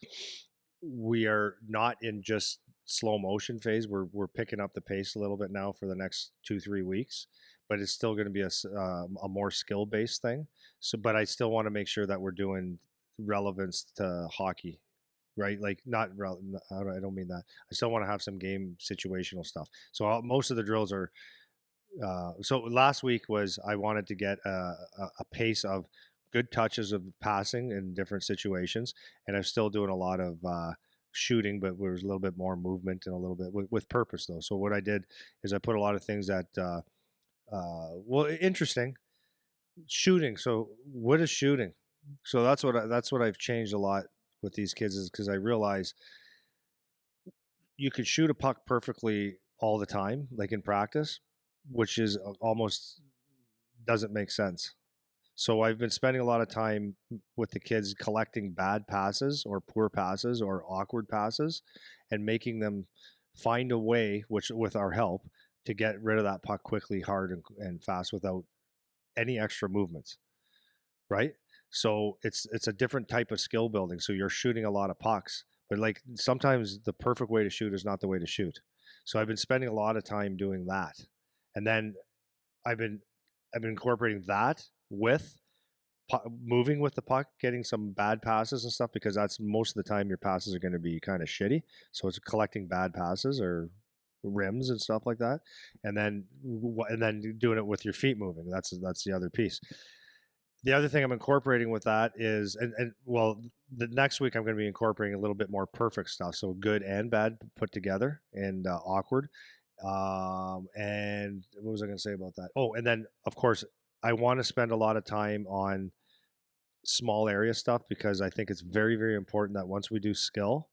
Speaker 2: we are not in just slow motion phase. We're picking up the pace a little bit now for the next 2-3 weeks, but it's still going to be a more skill based thing. So, but I still want to make sure that we're doing relevance to hockey, right? Like not I don't mean that. I still want to have some game situational stuff. So most of the drills are. So last week was I wanted to get a pace of good touches of passing in different situations, and I'm still doing a lot of shooting, but there was a little bit more movement and a little bit with purpose though. So what I did is I put a lot of things that well, interesting shooting. So what is shooting? So that's what I've changed a lot with these kids, is because I realize you could shoot a puck perfectly all the time, like in practice, which is almost doesn't make sense. So I've been spending a lot of time with the kids collecting bad passes or poor passes or awkward passes and making them find a way, which with our help, to get rid of that puck quickly, hard, and fast without any extra movements, right? So it's a different type of skill building. So you're shooting a lot of pucks, but like sometimes the perfect way to shoot is not the way to shoot. So I've been spending a lot of time doing that. And then I've been incorporating that with moving with the puck, getting some bad passes and stuff, because that's most of the time your passes are going to be kind of shitty. So it's collecting bad passes or rims and stuff like that, and then doing it with your feet moving. That's the other piece. The other thing I'm incorporating with that is, and well, the next week I'm going to be incorporating a little bit more perfect stuff. So good and bad put together, and awkward. And what was I going to say about that? Oh, and then of course I want to spend a lot of time on small area stuff, because I think it's very, very important that once we do skill,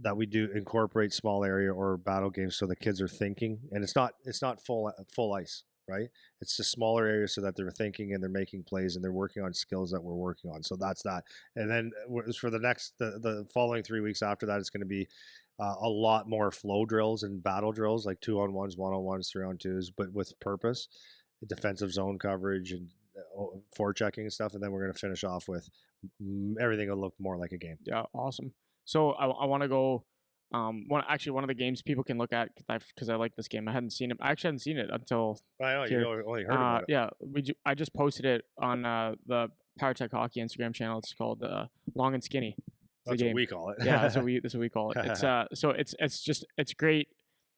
Speaker 2: that we do incorporate small area or battle games, so the kids are thinking, and it's not full ice, right? It's just smaller areas so that they're thinking and they're making plays and they're working on skills that we're working on. So that's that. And then for the following 3 weeks after that, it's going to be a lot more flow drills and battle drills, like 2-on-1s, 1-on-1s, 3-on-2s, but with purpose, defensive zone coverage and forechecking and stuff. And then we're going to finish off with everything will look more like a game.
Speaker 1: Yeah, awesome. So I want to go. One of the games people can look at, because I like this game. I hadn't seen it. I actually hadn't seen it until.
Speaker 2: I know you only heard about it.
Speaker 1: Yeah, I just posted it on the PowerTech Hockey Instagram channel. It's called Long and Skinny.
Speaker 2: That's what we call it.
Speaker 1: Yeah, that's what we call it. It's so it's great.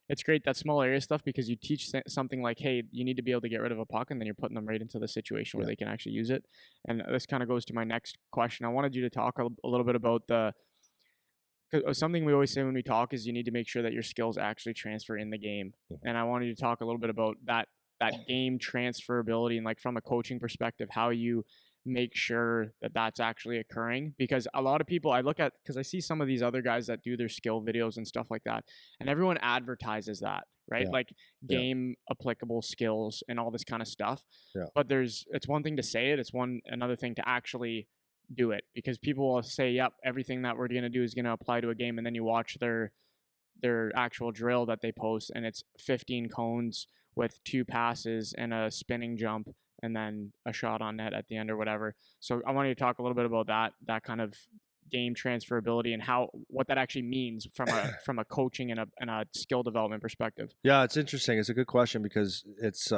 Speaker 1: It's great, that small area stuff, because you teach something like, hey, you need to be able to get rid of a puck, and then you're putting them right into the situation where they can actually use it. And this kind of goes to my next question. I wanted you to talk a little bit about something we always say when we talk is you need to make sure that your skills actually transfer in the game. And I wanted you to talk a little bit about that game transferability, and like from a coaching perspective, how you make sure that that's actually occurring. Because a lot of people because I see some of these other guys that do their skill videos and stuff like that, and everyone advertises that, right? Like game applicable skills and all this kind of stuff. But it's one thing to say it, it's another thing to actually do it, because people will say, yep, everything that we're going to do is going to apply to a game, and then you watch their actual drill that they post, and it's 15 cones with 2 passes and a spinning jump and then a shot on net at the end or whatever. So I wanted to talk a little bit about that kind of game transferability and what that actually means from a coaching and a skill development perspective.
Speaker 2: Yeah, it's interesting. It's a good question, because it's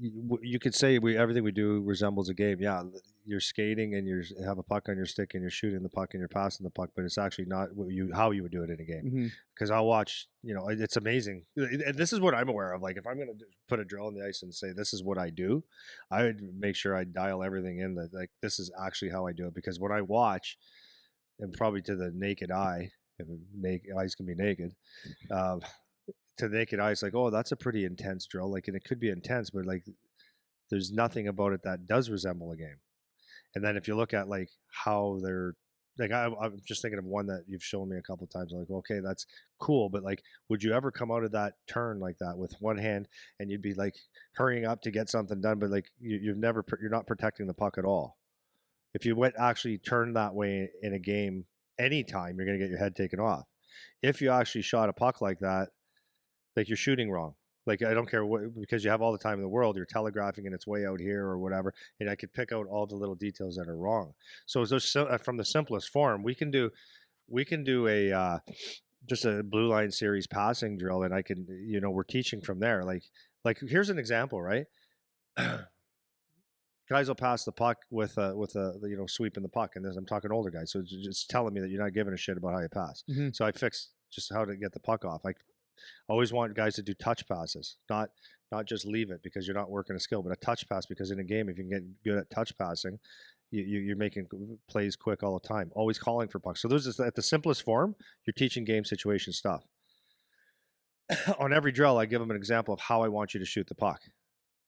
Speaker 2: you could say everything we do resembles a game. Yeah, you're skating and you have a puck on your stick and you're shooting the puck and you're passing the puck, but it's actually not how you would do it in a game. Because I'll watch, it's amazing. This is what I'm aware of. Like if I'm going to put a drill on the ice and say this is what I do, I would make sure I dial everything in that like this is actually how I do it. Because when I watch, and probably to the naked eye, if eyes can be naked, to the naked eye, it's like, oh, that's a pretty intense drill. Like, and it could be intense, but like, there's nothing about it that does resemble a game. And then if you look at like how they're like, I'm just thinking of one that you've shown me a couple of times. I'm like, okay, that's cool, but like, would you ever come out of that turn like that with one hand and you'd be like hurrying up to get something done, but like you're not protecting the puck at all. If you went actually turn that way in a game, anytime you're going to get your head taken off. If you actually shot a puck like that, like you're shooting wrong. Like, I don't care what, because you have all the time in the world, you're telegraphing and it's way out here or whatever. And I could pick out all the little details that are wrong. So from the simplest form, we can do a, just a blue line series passing drill. And I can, we're teaching from there. Like here's an example, right? Guys will pass the puck with a sweeping the puck. And I'm talking older guys. So it's just telling me that you're not giving a shit about how you pass.
Speaker 1: Mm-hmm.
Speaker 2: So I fixed just how to get the puck off. I always want guys to do touch passes, not just leave it because you're not working a skill, but a touch pass, because in a game, if you can get good at touch passing, you're making plays quick all the time, always calling for pucks. So those is at the simplest form, you're teaching game situation stuff. On every drill, I give them an example of how I want you to shoot the puck.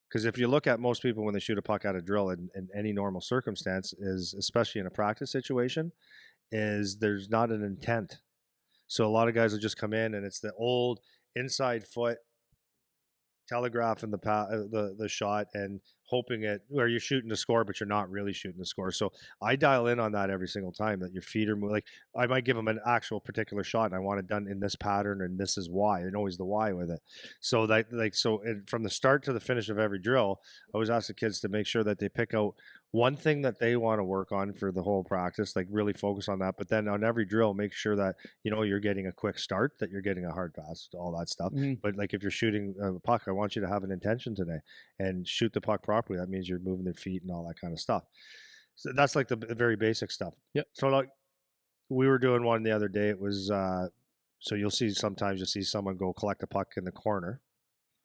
Speaker 2: Because if you look at most people when they shoot a puck out of drill in any normal circumstance, is especially in a practice situation, is there's not an intent. So a lot of guys will just come in and it's the old inside foot telegraphing the shot and hoping it where you're shooting to score, but you're not really shooting to score. So I dial in on that every single time, that your feet are moving. Like, I might give them an actual particular shot and I want it done in this pattern and this is why, and always the why with it. So from the start to the finish of every drill, I always ask the kids to make sure that they pick out one thing that they want to work on for the whole practice, like really focus on that. But then on every drill, make sure that, you're getting a quick start, that you're getting a hard pass, all that stuff.
Speaker 1: Mm-hmm.
Speaker 2: But like if you're shooting a puck, I want you to have an intention today and shoot the puck properly. That means you're moving their feet and all that kind of stuff. So that's like the very basic stuff.
Speaker 1: Yep.
Speaker 2: So like we were doing one the other day. It was, so sometimes you'll see someone go collect a puck in the corner,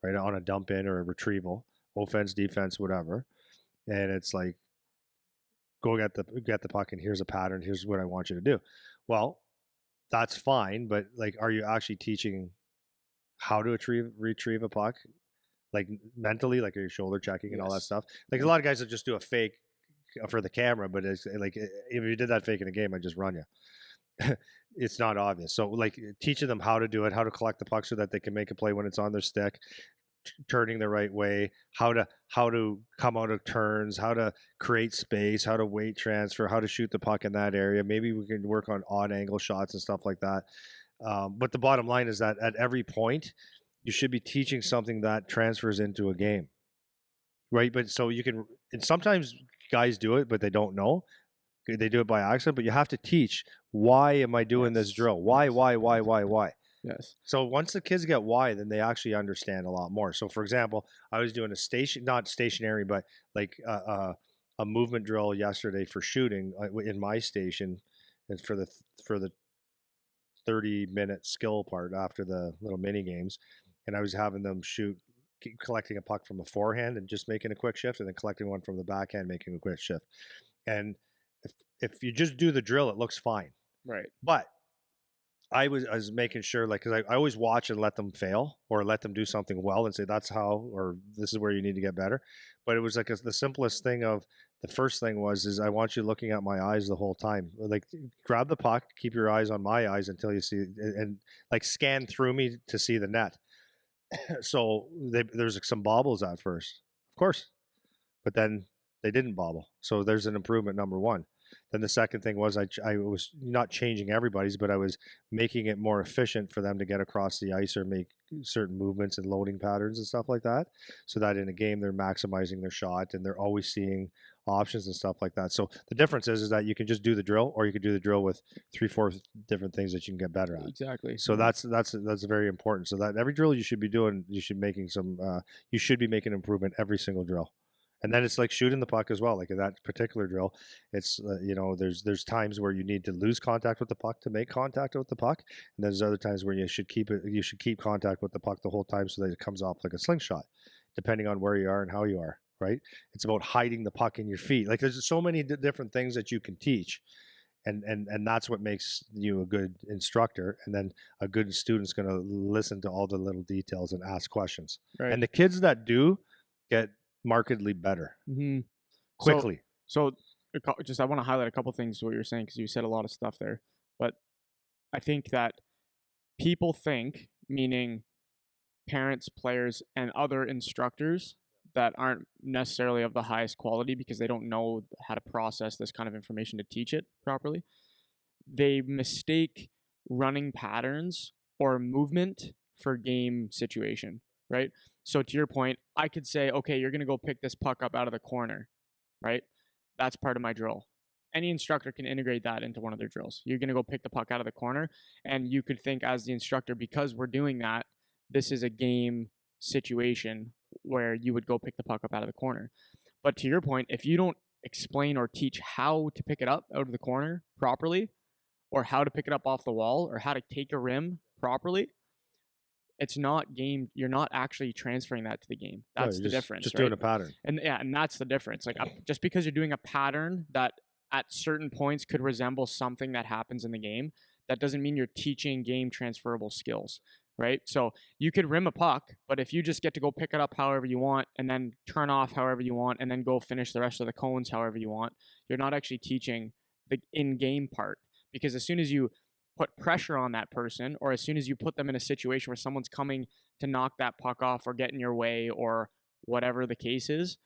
Speaker 2: right, on a dump in or a retrieval, offense, defense, whatever. And it's like, go get the puck and here's a pattern. Here's what I want you to do. Well, that's fine. But like, are you actually teaching how to retrieve a puck? Like mentally, like, are you shoulder checking and all that stuff? Like a lot of guys will just do a fake for the camera, but it's like, if you did that fake in a game, I'd just run you. It's not obvious. So like teaching them how to do it, how to collect the puck so that they can make a play when it's on their stick, turning the right way, how to come out of turns, how to create space, how to weight transfer, how to shoot the puck in that area. Maybe we can work on odd angle shots and stuff like that. But the bottom line is that at every point, you should be teaching something that transfers into a game, right? But so you can, and sometimes guys do it, but they don't know. They do it by accident, but you have to teach, why am I doing this drill? Why?
Speaker 1: Yes.
Speaker 2: So once the kids get why, then they actually understand a lot more. So for example, I was doing not stationary, but like a movement drill yesterday for shooting in my station, and for the 30-minute skill part after the little mini games. And I was having them shoot, collecting a puck from the forehand and just making a quick shift, and then collecting one from the backhand, making a quick shift. And if you just do the drill, it looks fine.
Speaker 1: Right.
Speaker 2: But I was making sure, like, because I always watch and let them fail or let them do something well and say, that's how, or this is where you need to get better. But it was like the simplest thing of, the first thing is I want you looking at my eyes the whole time. Like, grab the puck, keep your eyes on my eyes until you see, and like scan through me to see the net. So there's some bobbles at first, of course, but then they didn't bobble. So there's an improvement, number one. Then the second thing was I was not changing everybody's, but I was making it more efficient for them to get across the ice or make certain movements and loading patterns and stuff like that, so that in a game they're maximizing their shot and they're always seeing options and stuff like that. So the difference is that you can just do the drill, or you could do the drill with 3-4 different things that you can get better at.
Speaker 1: Exactly.
Speaker 2: So that's very important. So that every drill you should be doing, you should be making improvement every single drill. And then it's like shooting the puck as well. Like in that particular drill, it's there's times where you need to lose contact with the puck to make contact with the puck, and there's other times where you should keep contact with the puck the whole time so that it comes off like a slingshot, depending on where you are and how you are. Right? It's about hiding the puck in your feet. Like, there's so many different things that you can teach, And that's what makes you a good instructor. And then a good student's going to listen to all the little details and ask questions.
Speaker 1: Right.
Speaker 2: And the kids that do get markedly better quickly.
Speaker 1: So just I want to highlight a couple things to what you're saying, because you said a lot of stuff there. But I think that people think, meaning parents, players, and other instructors that aren't necessarily of the highest quality because they don't know how to process this kind of information to teach it properly, they mistake running patterns or movement for game situation, right? So to your point, I could say, okay, you're going to go pick this puck up out of the corner, right? That's part of my drill. Any instructor can integrate that into one of their drills. You're going to go pick the puck out of the corner, and you could think as the instructor, because we're doing that, this is a game situation where you would go pick the puck up out of the corner. But to your point, if you don't explain or teach how to pick it up out of the corner properly, or how to pick it up off the wall, or how to take a rim properly, it's not game. You're not actually transferring that to the game. That's the difference.
Speaker 2: Just
Speaker 1: right?
Speaker 2: doing a pattern.
Speaker 1: And that's the difference. Like just because you're doing a pattern that at certain points could resemble something that happens in the game, that doesn't mean you're teaching game transferable skills, right? So you could rim a puck, but if you just get to go pick it up however you want and then turn off however you want and then go finish the rest of the cones however you want, you're not actually teaching the in-game part. Because as soon as you put pressure on that person, or as soon as you put them in a situation where someone's coming to knock that puck off or get in your way or whatever the case is,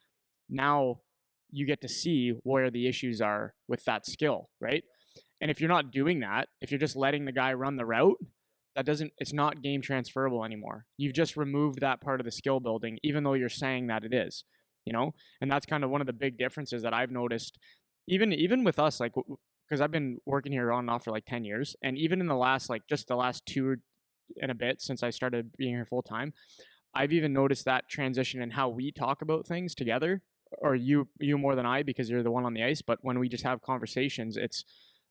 Speaker 1: now you get to see where the issues are with that skill, right? And if you're not doing that, if you're just letting the guy run the route, it's not game transferable anymore. You've just removed that part of the skill building, even though you're saying that it is, and that's kind of one of the big differences that I've noticed, even with us, like, because I've been working here on and off for like 10 years. And even in the last 2 and a bit since I started being here full time, I've even noticed that transition in how we talk about things together, or you more than I, because you're the one on the ice. But when we just have conversations, it's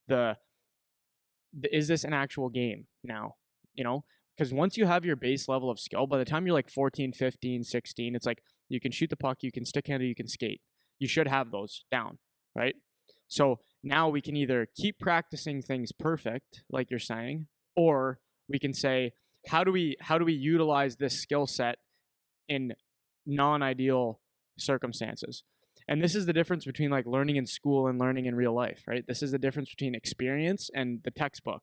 Speaker 1: is this an actual game now? Because once you have your base level of skill, by the time you're like 14, 15, 16, it's like you can shoot the puck, you can stick handle, you can skate. You should have those down, right? So now we can either keep practicing things perfect, like you're saying, or we can say, how do we utilize this skill set in non-ideal circumstances? And this is the difference between like learning in school and learning in real life, right? This is the difference between experience and the textbook.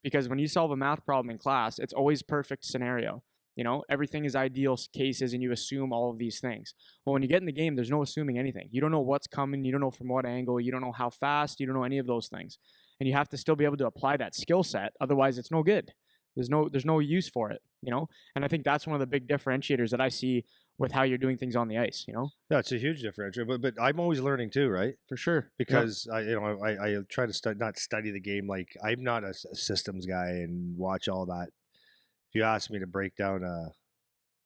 Speaker 1: Because when you solve a math problem in class, it's always perfect scenario. Everything is ideal cases and you assume all of these things. Well, when you get in the game, there's no assuming anything. You don't know what's coming. You don't know from what angle. You don't know how fast. You don't know any of those things. And you have to still be able to apply that skill set. Otherwise, it's no good. There's no use for it, And I think that's one of the big differentiators that I see with how you're doing things on the ice,
Speaker 2: Yeah, it's a huge differentiator. But I'm always learning too, right?
Speaker 1: For sure.
Speaker 2: Because I try to not study the game. Like, I'm not a systems guy and watch all that. If you ask me to break down a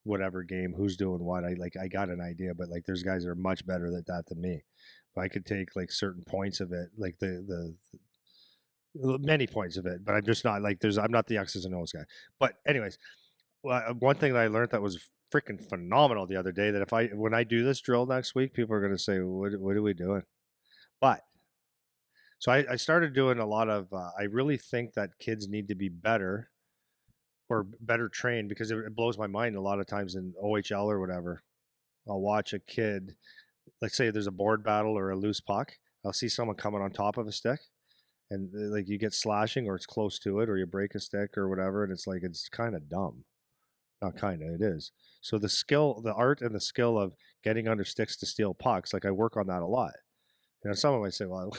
Speaker 2: whatever game, who's doing what, I got an idea, but like there's guys that are much better at that than me. But I could take like certain points of it, like the many points of it, but I'm just not like I'm not the X's and O's guy. But anyways, one thing that I learned that was freaking phenomenal the other day, that when I do this drill next week, people are going to say, what are we doing? But so I started doing a lot of, I really think that kids need to be better or better trained, because it blows my mind a lot of times in OHL or whatever. I'll watch a kid, let's say there's a board battle or a loose puck. I'll see someone coming on top of a stick, and like you get slashing or it's close to it, or you break a stick or whatever. And it's like, it's kind of dumb. Not kind of, it is. So the art and the skill of getting under sticks to steal pucks, like I work on that a lot. Someone might say, well,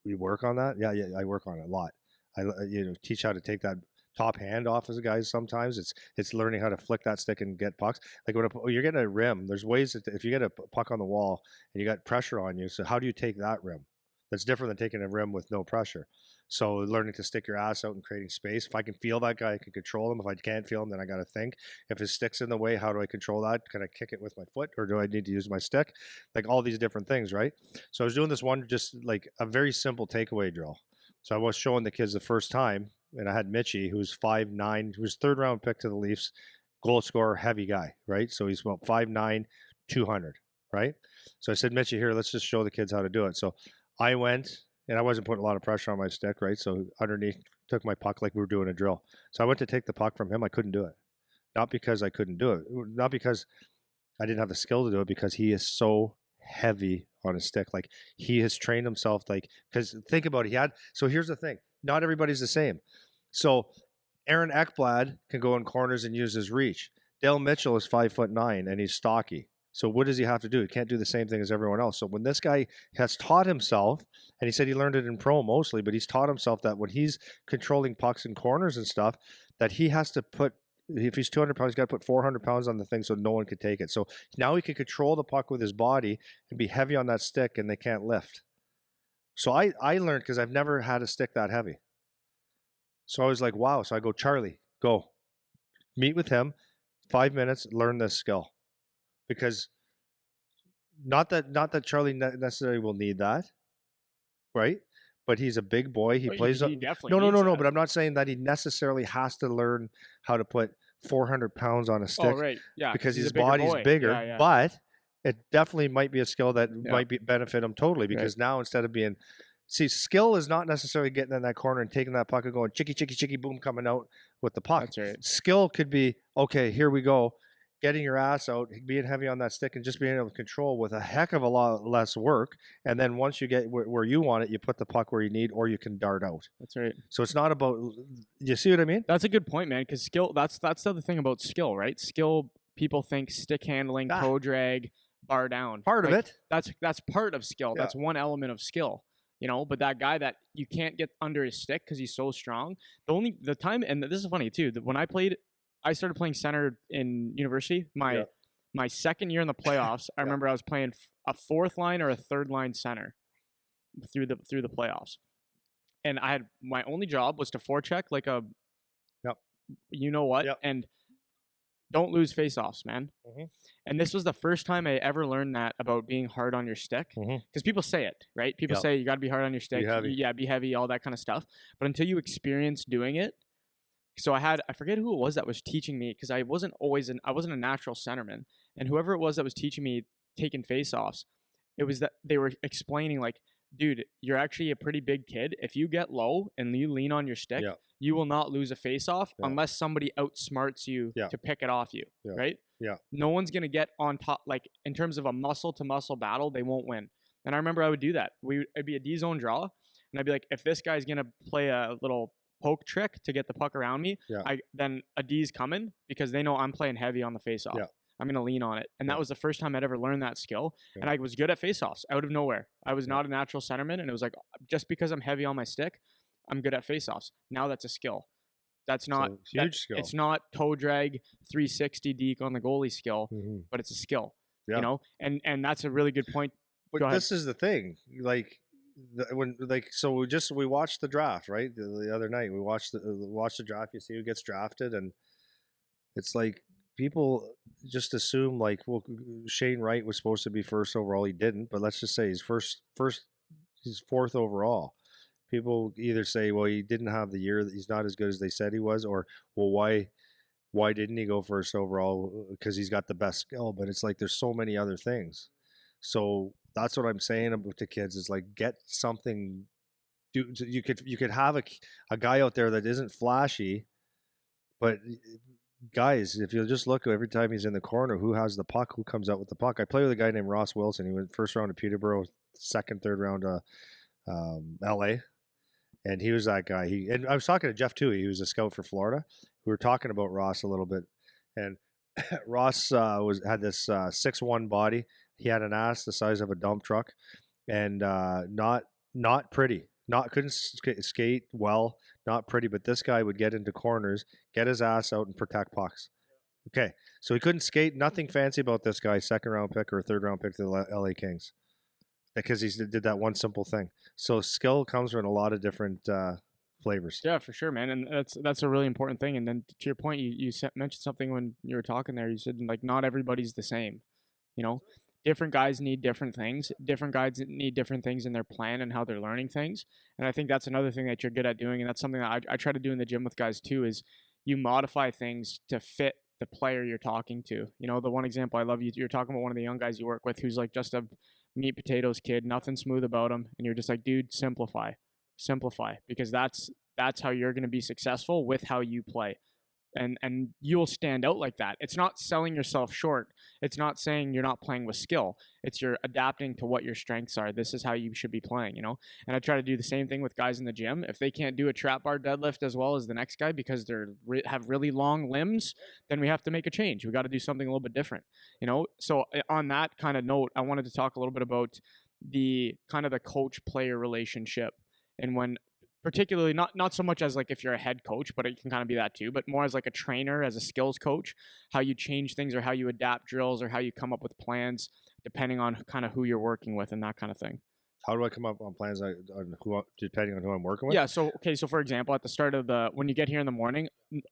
Speaker 2: you work on that? Yeah, I work on it a lot. I teach how to take that top hand off as a guy. Sometimes it's learning how to flick that stick and get pucks. Like when you're getting a rim, there's ways that if you get a puck on the wall and you got pressure on you, so how do you take that rim? That's different than taking a rim with no pressure. So learning to stick your ass out and creating space. If I can feel that guy, I can control him. If I can't feel him, then I got to think. If his stick's in the way, how do I control that? Can I kick it with my foot, or do I need to use my stick? Like all these different things, right? So I was doing this one, just like a very simple takeaway drill. So I was showing the kids the first time, and I had Mitchie, who's 5'9", who was third round pick to the Leafs, goal scorer, heavy guy, right? So he's about 5'9", 200, right? So I said, Mitchie, here, let's just show the kids how to do it. So I went and I wasn't putting a lot of pressure on my stick, right? So underneath, took my puck like we were doing a drill. So I went to take the puck from him. I couldn't do it. Not because I couldn't do it. Not because I didn't have the skill to do it, because he is so heavy on his stick. Like, he has trained himself, like, because think about it. So here's the thing. Not everybody's the same. So Aaron Ekblad can go in corners and use his reach. Dale Mitchell is 5'9" and he's stocky. So what does he have to do? He can't do the same thing as everyone else. So when this guy has taught himself, and he said he learned it in pro mostly, but he's taught himself that when he's controlling pucks in corners and stuff, that he has to put, if he's 200 pounds, he's got to put 400 pounds on the thing so no one could take it. So now he can control the puck with his body and be heavy on that stick, and they can't lift. So I learned, because I've never had a stick that heavy. So I was like, wow. So I go, Charlie, go meet with him, 5 minutes, learn this skill. Because not that Charlie necessarily will need that, right? But he's a big boy. He plays.
Speaker 1: He definitely
Speaker 2: No. But I'm not saying that he necessarily has to learn how to put 400 pounds on a stick.
Speaker 1: Oh, right. Yeah.
Speaker 2: Because his body's bigger.
Speaker 1: Yeah.
Speaker 2: But it definitely might be a skill that might benefit him totally. Because now, instead of being, skill is not necessarily getting in that corner and taking that puck and going chicky, chicky, chicky, boom, coming out with the puck.
Speaker 1: That's right.
Speaker 2: Skill could be, okay, here we go. Getting your ass out, being heavy on that stick, and just being able to control with a heck of a lot less work. And then once you get where you want it, you put the puck where you need, or you can dart out.
Speaker 1: That's right.
Speaker 2: So it's not about, you see what I mean?
Speaker 1: That's a good point, man, because skill, that's the other thing about skill, right? Skill, people think stick handling, toe drag, bar down.
Speaker 2: Part of it.
Speaker 1: That's part of skill. That's one element of skill. But that guy that you can't get under his stick because he's so strong. The time, and this is funny too, that when I started playing center in university. My second year in the playoffs, I remember I was playing a fourth line or a third line center through the playoffs, and I had, my only job was to forecheck like a, you know what, and don't lose face-offs, man. Mm-hmm. And this was the first time I ever learned that about being hard on your stick, because people say it, right? People say you got to be hard on your stick, be heavy, all that kind of stuff. But until you experience doing it. So I forget who it was that was teaching me, because I wasn't a natural centerman, and whoever it was that was teaching me taking face-offs, it was that they were explaining, like, dude, you're actually a pretty big kid. If you get low and you lean on your stick, you will not lose a face-off unless somebody outsmarts you to pick it off you, right? Yeah. No one's gonna get on top, like, in terms of a muscle-to-muscle battle, they won't win. And I remember I would do that. It'd be a D-zone draw, and I'd be like, if this guy's gonna play a little poke trick to get the puck around me, then a D's coming, because they know I'm playing heavy on the face-off. I'm going to lean on it. And that was the first time I'd ever learned that skill. And I was good at face-offs out of nowhere. I was not a natural centerman, and it was like, just because I'm heavy on my stick, I'm good at face-offs. Now that's a skill. That's not huge skill. It's not toe drag 360 deke on the goalie skill, but it's a skill. And that's a really good point.
Speaker 2: But this is the thing, like, we watched the draft, right? The other night we watched the draft. You see who gets drafted, and it's like people just assume, like, well, Shane Wright was supposed to be first overall. He didn't, but let's just say he's he's fourth overall. People either say, well, he didn't have the year, that he's not as good as they said he was, or, well, why didn't he go first overall? Because he's got the best skill. But it's like, there's so many other things. So that's what I'm saying about to kids, is like, get something. You could have a guy out there that isn't flashy, but guys, if you just look every time he's in the corner, who has the puck, who comes out with the puck. I play with a guy named Ross Wilson. He went first round to Peterborough, second, third round to LA, and he was that guy. And I was talking to Jeff Toohey, he was a scout for Florida. We were talking about Ross a little bit, and Ross had this 6'1" body. He had an ass the size of a dump truck, and not pretty. Couldn't skate well, not pretty. But this guy would get into corners, get his ass out, and protect pucks. Okay, so he couldn't skate. Nothing fancy about this guy. Second round pick or third round pick to the LA Kings, because he did that one simple thing. So skill comes in a lot of different flavors.
Speaker 1: Yeah, for sure, man. And that's a really important thing. And then to your point, you mentioned something when you were talking there. You said, like, not everybody's the same. Different guys need different things. Different guys need different things in their plan and how they're learning things. And I think that's another thing that you're good at doing. And that's something that I try to do in the gym with guys too, is you modify things to fit the player you're talking to. The one example I love, you're talking about one of the young guys you work with who's like just a meat potatoes kid, nothing smooth about him, and you're just like, dude, simplify, because that's how you're going to be successful with how you play. And you'll stand out like that. It's not selling yourself short. It's not saying you're not playing with skill. It's you're adapting to what your strengths are. This is how you should be playing, you know? And I try to do the same thing with guys in the gym. If they can't do a trap bar deadlift as well as the next guy because have really long limbs, then we have to make a change. We got to do something a little bit different, you know? So on that kind of note, I wanted to talk a little bit about the kind of the coach player relationship, and when particularly not so much as like if you're a head coach, but it can kind of be that too, but more as like a trainer, as a skills coach, how you change things or how you adapt drills or how you come up with plans depending on kind of who you're working with and that kind of thing.
Speaker 2: How do I come up on plans depending on who I'm working with?
Speaker 1: Yeah. So, okay. So for example, at the start of when you get here in the morning,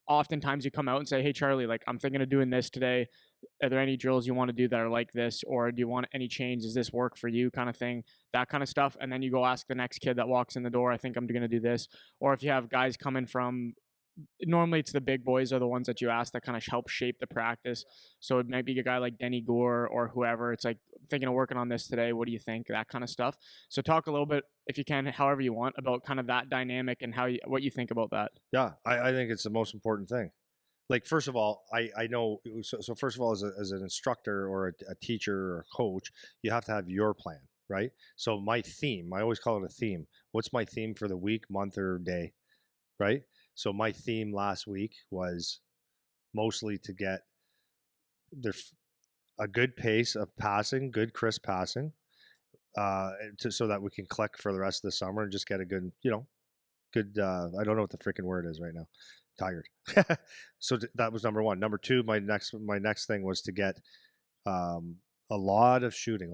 Speaker 1: oftentimes you come out and say, hey, Charlie, like I'm thinking of doing this today. Are there any drills you want to do that are like this? Or do you want any change? Does this work for you, kind of thing, that kind of stuff. And then you go ask the next kid that walks in the door, I think I'm going to do this. Or if you have guys coming from, normally it's the big boys are the ones that you ask that kind of help shape the practice. So it might be a guy like Denny Gore or whoever. It's like, thinking of working on this today. What do you think? That kind of stuff. So talk a little bit, if you can, however you want, about kind of that dynamic and what you think about that.
Speaker 2: Yeah, I think it's the most important thing. Like, first of all, I know, so first of all, as an instructor or a teacher or a coach, you have to have your plan, right? So my theme, I always call it a theme. What's my theme for the week, month, or day, right? So my theme last week was mostly to get a good pace of passing, good crisp passing, so that we can click for the rest of the summer and just get a good, good, I don't know what the freaking word is right now. Tired. So that was number one. Number two, my next thing was to get a lot of shooting,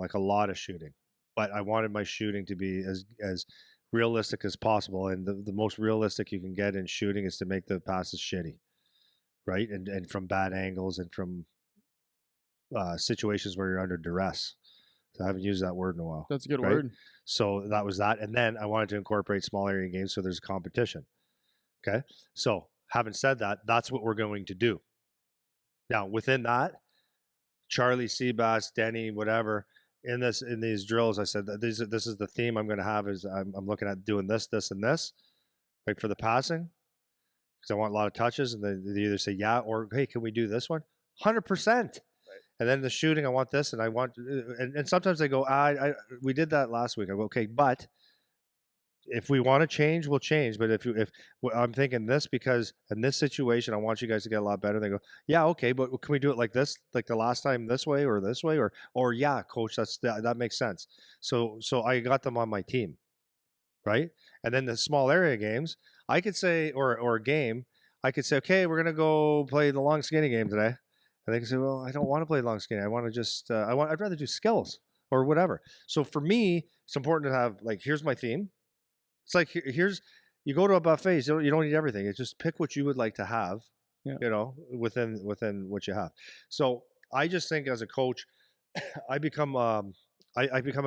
Speaker 2: but I wanted my shooting to be as realistic as possible. And the most realistic you can get in shooting is to make the passes shitty, right? And from bad angles and from situations where you're under duress. So I haven't used that word in a while.
Speaker 1: That's a good word.
Speaker 2: So that was that. And then I wanted to incorporate small area games so there's competition. Okay. So having said that, that's what we're going to do. Now, within that, Charlie, Seabass, Denny, whatever, in these drills, I said that this is the theme I'm going to have. Is I'm looking at doing this, and this, right, for the passing, because I want a lot of touches, and they either say yeah or hey, can we do this one? 100%. And then the shooting, I want this, and I want, and sometimes they go, we did that last week. I go, okay, but if we want to change, we'll change. But if I'm thinking this, because in this situation, I want you guys to get a lot better. They go, yeah, okay, but can we do it like this, like the last time, this way, or yeah, coach, that makes sense. So I got them on my team, right? And then the small area games, I could say, or a game, I could say, okay, we're gonna go play the long skinny game today. And they can say, well, I don't want to play long skinny. I want to just, I'd rather do skills or whatever. So for me, it's important to have, like, here's my theme. It's like, you go to a buffet, you don't need everything. It's just pick what you would like to have, within what you have. So I just think as a coach, I become a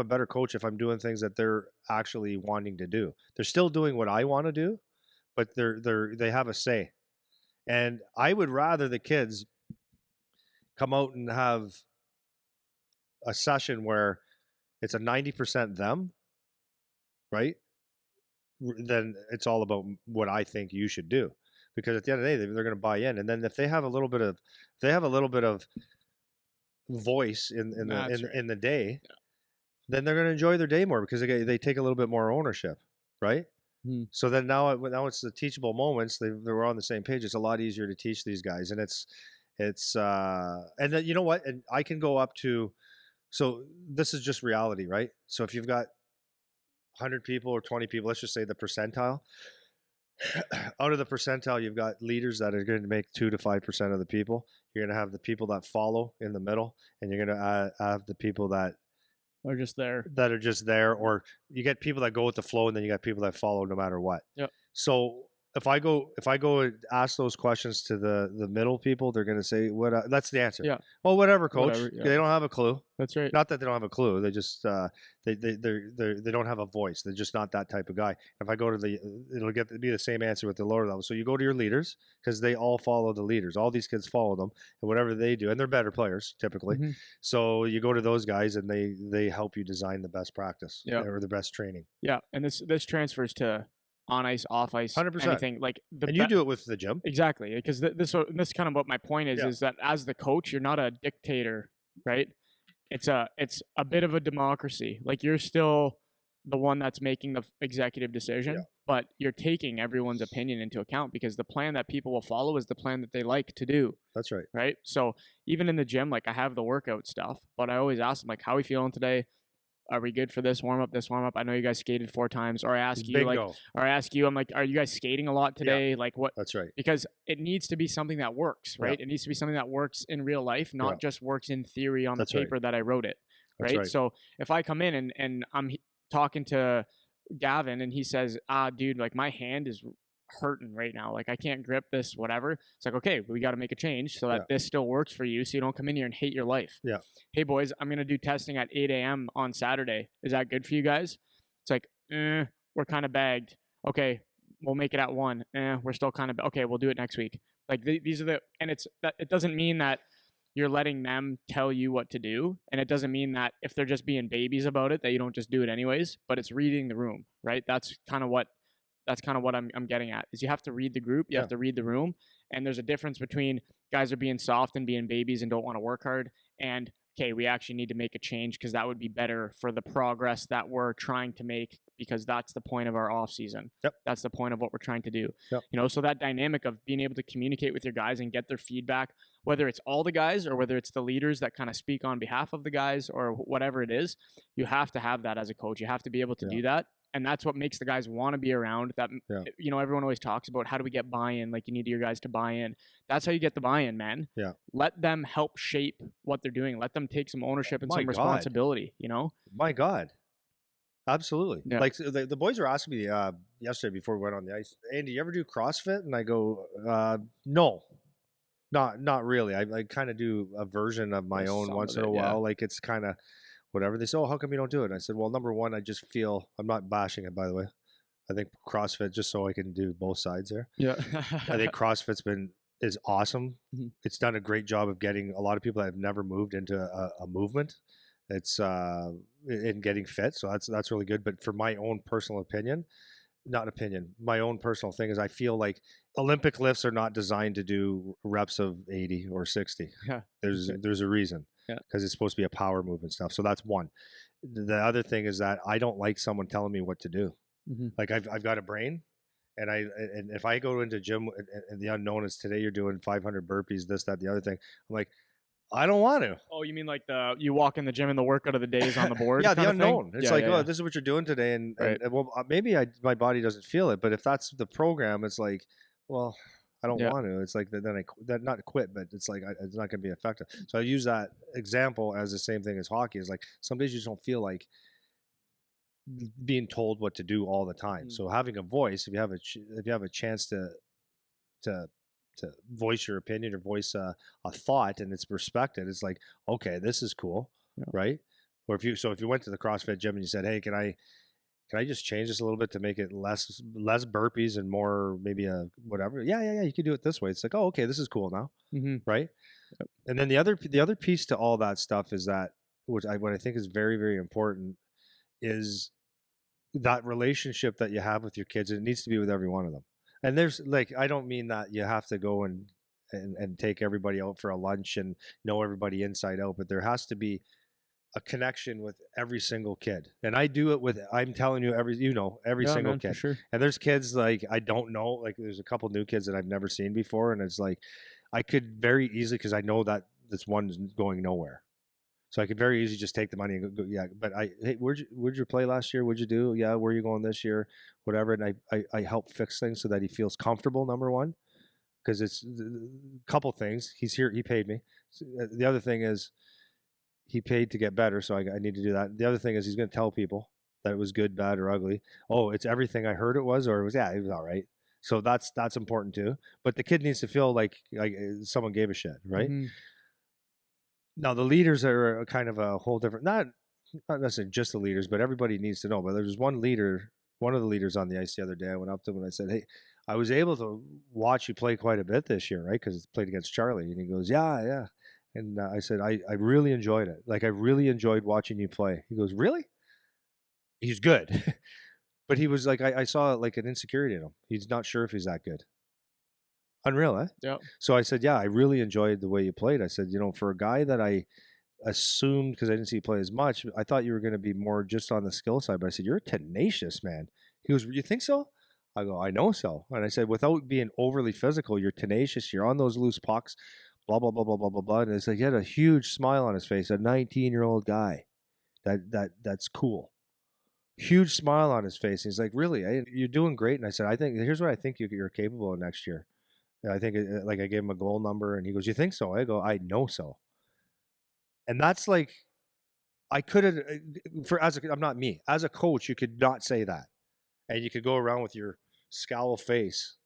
Speaker 2: better coach if I'm doing things that they're actually wanting to do. They're still doing what I want to do, but they have a say. And I would rather the kids come out and have a session where it's a 90% them, right? Then it's all about what I think you should do, because at the end of the day, they're going to buy in. And then if they have a little bit of voice in the day, then they're going to enjoy their day more because they take a little bit more ownership, right? So then now it's the teachable moments. They're on the same page. It's a lot easier to teach these guys, and it's and then, you know what? And I can go up to, so this is just reality, right? So if you've got 100 people or 20 people, let's just say the percentile. Out of the percentile, you've got leaders that are going to make 2 to 5% of the people. You're going to have the people that follow in the middle, and you're going to have the people that
Speaker 1: are just there.
Speaker 2: Or you get people that go with the flow, and then you got people that follow no matter what.
Speaker 1: Yep.
Speaker 2: So if I go and ask those questions to the middle people, they're going to say, "What?" That's the answer.
Speaker 1: Yeah.
Speaker 2: Oh, whatever, coach.
Speaker 1: Whatever, yeah.
Speaker 2: They don't have a clue.
Speaker 1: That's right.
Speaker 2: Not that they don't have a clue. They just they don't have a voice. They're just not that type of guy. If I go to it'll be the same answer with the lower level. So you go to your leaders because they all follow the leaders. All these kids follow them, and whatever they do, and they're better players typically.
Speaker 1: Mm-hmm.
Speaker 2: So you go to those guys, and they help you design the best practice or the best training.
Speaker 1: Yeah, and this transfers to on ice, off ice,
Speaker 2: 100%.
Speaker 1: anything like
Speaker 2: and you do it with the gym.
Speaker 1: Exactly, because this kind of what my point is that as the coach, you're not a dictator, right? It's a bit of a democracy. Like you're still the one that's making the executive decision, but you're taking everyone's opinion into account because the plan that people will follow is the plan that they like to do.
Speaker 2: That's right.
Speaker 1: Right. So even in the gym, like I have the workout stuff, but I always ask them like, how are we feeling today? Are we good for this warm up? I know you guys skated 4 times. Or I ask you I'm like, are you guys skating a lot today? Like what?
Speaker 2: That's right.
Speaker 1: Because it needs to be something that works, right? It needs to be something that works in real life, not just works in theory on the paper that I wrote it. Right? So if I come in and I'm talking to Gavin and he says, dude, like my hand is hurting right now. Like I can't grip this, whatever. It's like, okay, we got to make a change so that this still works for you. So you don't come in here and hate your life.
Speaker 2: Yeah.
Speaker 1: Hey boys, I'm going to do testing at 8 a.m. on Saturday. Is that good for you guys? It's like, we're kind of bagged. Okay. We'll make it at 1. We're still kind of, okay, we'll do it next week. Like these are and it doesn't mean that you're letting them tell you what to do. And it doesn't mean that if they're just being babies about it, that you don't just do it anyways, but it's reading the room, right? That's kind of what I'm getting at is you have to read the group. You have to read the room. And there's a difference between guys are being soft and being babies and don't want to work hard. And okay, we actually need to make a change because that would be better for the progress that we're trying to make because that's the point of our off season. That's the point of what we're trying to do. So that dynamic of being able to communicate with your guys and get their feedback, whether it's all the guys or whether it's the leaders that kind of speak on behalf of the guys or whatever it is, you have to have that as a coach. You have to be able to do that. And that's what makes the guys want to be around. That everyone always talks about how do we get buy-in? Like you need your guys to buy in. That's how you get the buy-in, man. Yeah. Let them help shape what they're doing. Let them take some ownership and some responsibility.
Speaker 2: My God, absolutely. Yeah. Like the boys were asking me yesterday before we went on the ice. Andy, you ever do CrossFit? And I go, no, not really. I kind of do a version of my own once in a while. Like it's kind of. Whatever. They said, oh, how come you don't do it? And I said, well, number one, I just feel, I'm not bashing it, by the way. I think CrossFit, just so I can do both sides there. Yeah. I think CrossFit's is awesome. Mm-hmm. It's done a great job of getting a lot of people that have never moved into a movement. It's in getting fit. So that's really good. But for my own personal my own personal thing is I feel like Olympic lifts are not designed to do reps of 80 or 60. Yeah. There's a reason. Because it's supposed to be a power move and stuff. So that's one. The other thing is that I don't like someone telling me what to do. Mm-hmm. Like I've got a brain, and if I go into gym and the unknown is today you're doing 500 burpees, this, that, the other thing, I'm like, I don't want to.
Speaker 1: Oh, you mean like you walk in the gym and the workout of the day is on the board?
Speaker 2: Yeah, the unknown. It's oh, this is what you're doing today, and well, maybe my body doesn't feel it, but if that's the program, it's like, well. I don't want to. It's like then not quit, but it's like it's not going to be effective. So I use that example as the same thing as hockey. Is like some days you just don't feel like being told what to do all the time. Mm. So having a voice, if you have a chance to voice your opinion or voice a thought and it's respected, it's like, okay, this is cool, right? Or if you went to the CrossFit gym and you said, hey, can I just change this a little bit to make it less burpees and more maybe a whatever? Yeah. You can do it this way. It's like, oh, okay, this is cool now, right? Yep. And then the other piece to all that stuff is that what I think is very, very important is that relationship that you have with your kids. And it needs to be with every one of them. And there's like, I don't mean that you have to go and take everybody out for a lunch and know everybody inside out, but there has to be a connection with every single kid. And I do it with, I'm telling you, every single kid. Sure. And there's kids like, I don't know, like there's a couple new kids that I've never seen before. And it's like, I could very easily, cause I know that this one's going nowhere. So I could very easily just take the money and go yeah. But hey, where'd you play last year? What'd you do? Yeah. Where are you going this year? Whatever. And I help fix things so that he feels comfortable. Number one, cause it's a couple things. He's here. He paid me. The other thing is, he paid to get better, so I need to do that. The other thing is he's going to tell people that it was good, bad, or ugly. Oh, it's everything I heard it was, or it was all right. So that's important too. But the kid needs to feel like someone gave a shit, right?
Speaker 1: Mm-hmm.
Speaker 2: Now the leaders are kind of a whole different, not necessarily just the leaders, but everybody needs to know. But there's one leader, one of the leaders on the ice the other day. I went up to him and I said, "Hey, I was able to watch you play quite a bit this year, right? Because it's played against Charlie." And he goes, "Yeah, yeah." And I said, I really enjoyed it. Like I really enjoyed watching you play. He goes, "Really?" He's good. But he was like, I saw like an insecurity in him. He's not sure if he's that good. Unreal, eh?
Speaker 1: Yeah.
Speaker 2: So I said, "Yeah, I really enjoyed the way you played." I said, for a guy that I assumed, because I didn't see you play as much, I thought you were going to be more just on the skill side. But I said, "You're tenacious, man." He goes, "You think so?" I go, "I know so." And I said, "Without being overly physical, you're tenacious. You're on those loose pucks, blah, blah, blah, blah, blah, blah, blah." And it's like he had a huge smile on his face, a 19-year-old guy. That's cool. Huge smile on his face. He's like, "Really, you're doing great." And I said, here's what I think you're capable of next year." I think like I gave him a goal number and he goes, "You think so?" I go, "I know so." And that's like, I could have, I'm not me, as a coach, you could not say that. And you could go around with your scowl face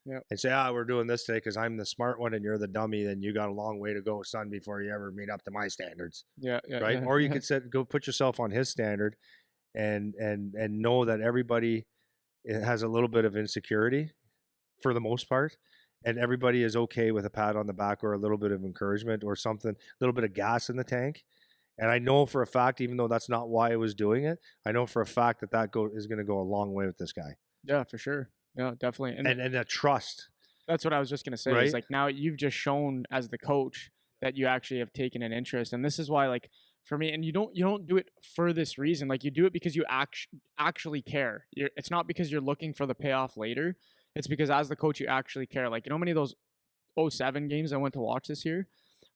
Speaker 2: and say, we're doing this today because I'm the smart one and you're the dummy. Then you got a long way to go, son, before you ever meet up to my standards.
Speaker 1: Yeah.
Speaker 2: Right. Or you could go put yourself on his standard and know that everybody has a little bit of insecurity for the most part. And everybody is okay with a pat on the back or a little bit of encouragement or something, a little bit of gas in the tank. And I know for a fact, even though that's not why I was doing it, I know for a fact that is going to go a long way with this guy.
Speaker 1: Yeah, for sure. Yeah, definitely.
Speaker 2: And a trust.
Speaker 1: That's what I was just going to say. Right? Is like now you've just shown as the coach that you actually have taken an interest. And this is why, like, for me, and you don't do it for this reason. Like, you do it because you actually care. It's not because you're looking for the payoff later. It's because as the coach, you actually care. Like, how many of those 07 games I went to watch this year?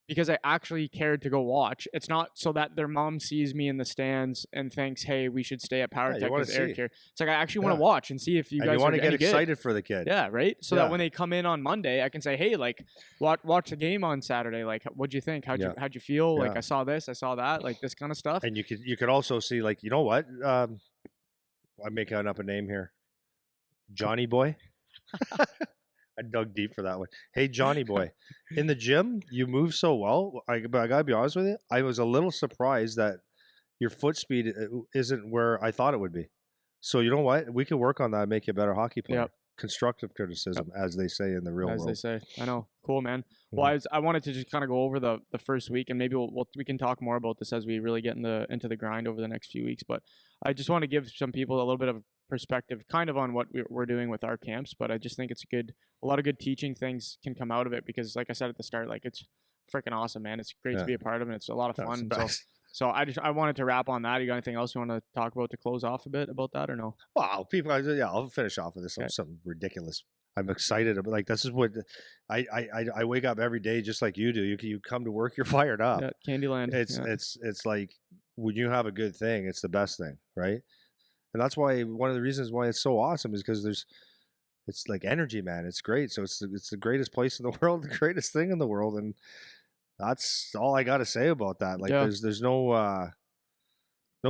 Speaker 1: Because I actually cared to go watch. It's not so that their mom sees me in the stands and thinks, "Hey, we should stay at PowerTech because Eric here." It's like I actually want to watch and see if you guys
Speaker 2: want to get excited
Speaker 1: good.
Speaker 2: For the kid.
Speaker 1: Yeah, right. So that when they come in on Monday, I can say, "Hey, like, watch the game on Saturday. Like, what'd you think? How'd you feel? Yeah. Like, I saw this, I saw that, like this kind of stuff."
Speaker 2: And you could also see, like, you know what? I'm making up a name here. Johnny Boy. I dug deep for that one. Hey, Johnny Boy, in the gym, you move so well. But I gotta be honest with you, I was a little surprised that your foot speed isn't where I thought it would be. So you know what? We can work on that and make you a better hockey player. Yep. Constructive criticism, as they say in the real world.
Speaker 1: As they say. I know. Cool, man. Well, I wanted to just kind of go over the first week, and maybe we can talk more about this as we really get into the grind over the next few weeks. But I just want to give some people a little bit of perspective kind of on what we're doing with our camps, but I just think it's a lot of good teaching things can come out of it because, like I said at the start, like it's freaking awesome, man. It's great to be a part of it. It's a lot of fun. So I wanted to wrap on that. You got anything else you want to talk about to close off a bit about that or no?
Speaker 2: Wow, I'll finish off with this. Okay. Something ridiculous. I'm excited about, like, this is what I wake up every day just like you do. You come to work, you're fired up.
Speaker 1: Yeah, Candyland.
Speaker 2: It's like when you have a good thing, it's the best thing, right? And that's why one of the reasons why it's so awesome is because it's like energy, man. It's great. So it's the greatest place in the world, the greatest thing in the world, and that's all I got to say about that. Like, there's no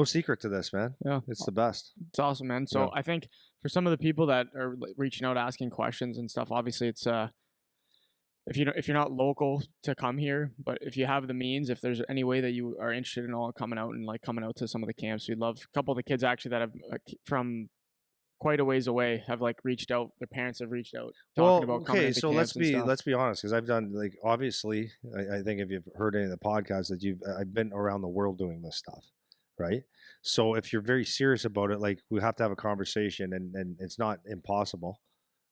Speaker 2: secret to this, man. Yeah, it's the best.
Speaker 1: It's awesome, man. So I think for some of the people that are reaching out, asking questions and stuff, obviously it's if you're not local to come here, but if you have the means, if there's any way that you are interested in all coming out to some of the camps, we'd love. A couple of the kids actually that have from quite a ways away have like reached out. Their parents have reached out talking about coming into camps.
Speaker 2: So let's be honest, because I've done, like, obviously I think if you've heard any of the podcasts that I've been around the world doing this stuff, right? So if you're very serious about it, like, we have to have a conversation, and it's not impossible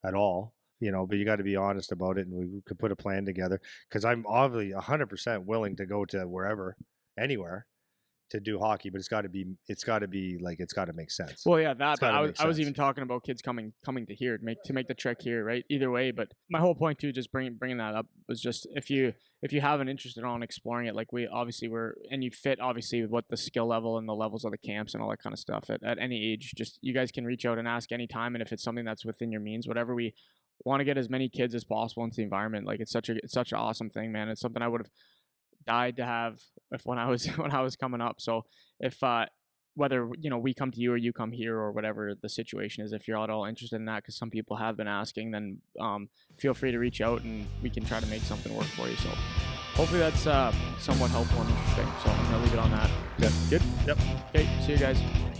Speaker 2: at all. But you got to be honest about it, and we could put a plan together, because I'm obviously 100% willing to go to wherever, anywhere, to do hockey, but it's got to make sense.
Speaker 1: Well, yeah, that. But I was even talking about kids coming to here to make the trek here, right? Either way, but my whole point too, just bringing that up, was just if you have an interest in exploring it, like we obviously and you fit obviously with what the skill level and the levels of the camps and all that kind of stuff at any age, just you guys can reach out and ask anytime, and if it's something that's within your means, whatever, we want to get as many kids as possible into the environment. Like, it's such an awesome thing, man. It's something I would have died to have when I was coming up. So if whether, we come to you or you come here or whatever the situation is, if you're at all interested in that, because some people have been asking, then feel free to reach out and we can try to make something work for you. So hopefully that's somewhat helpful and interesting. So I'm going to leave it on that.
Speaker 2: Yeah.
Speaker 1: Good?
Speaker 2: Yep.
Speaker 1: Okay, see you guys.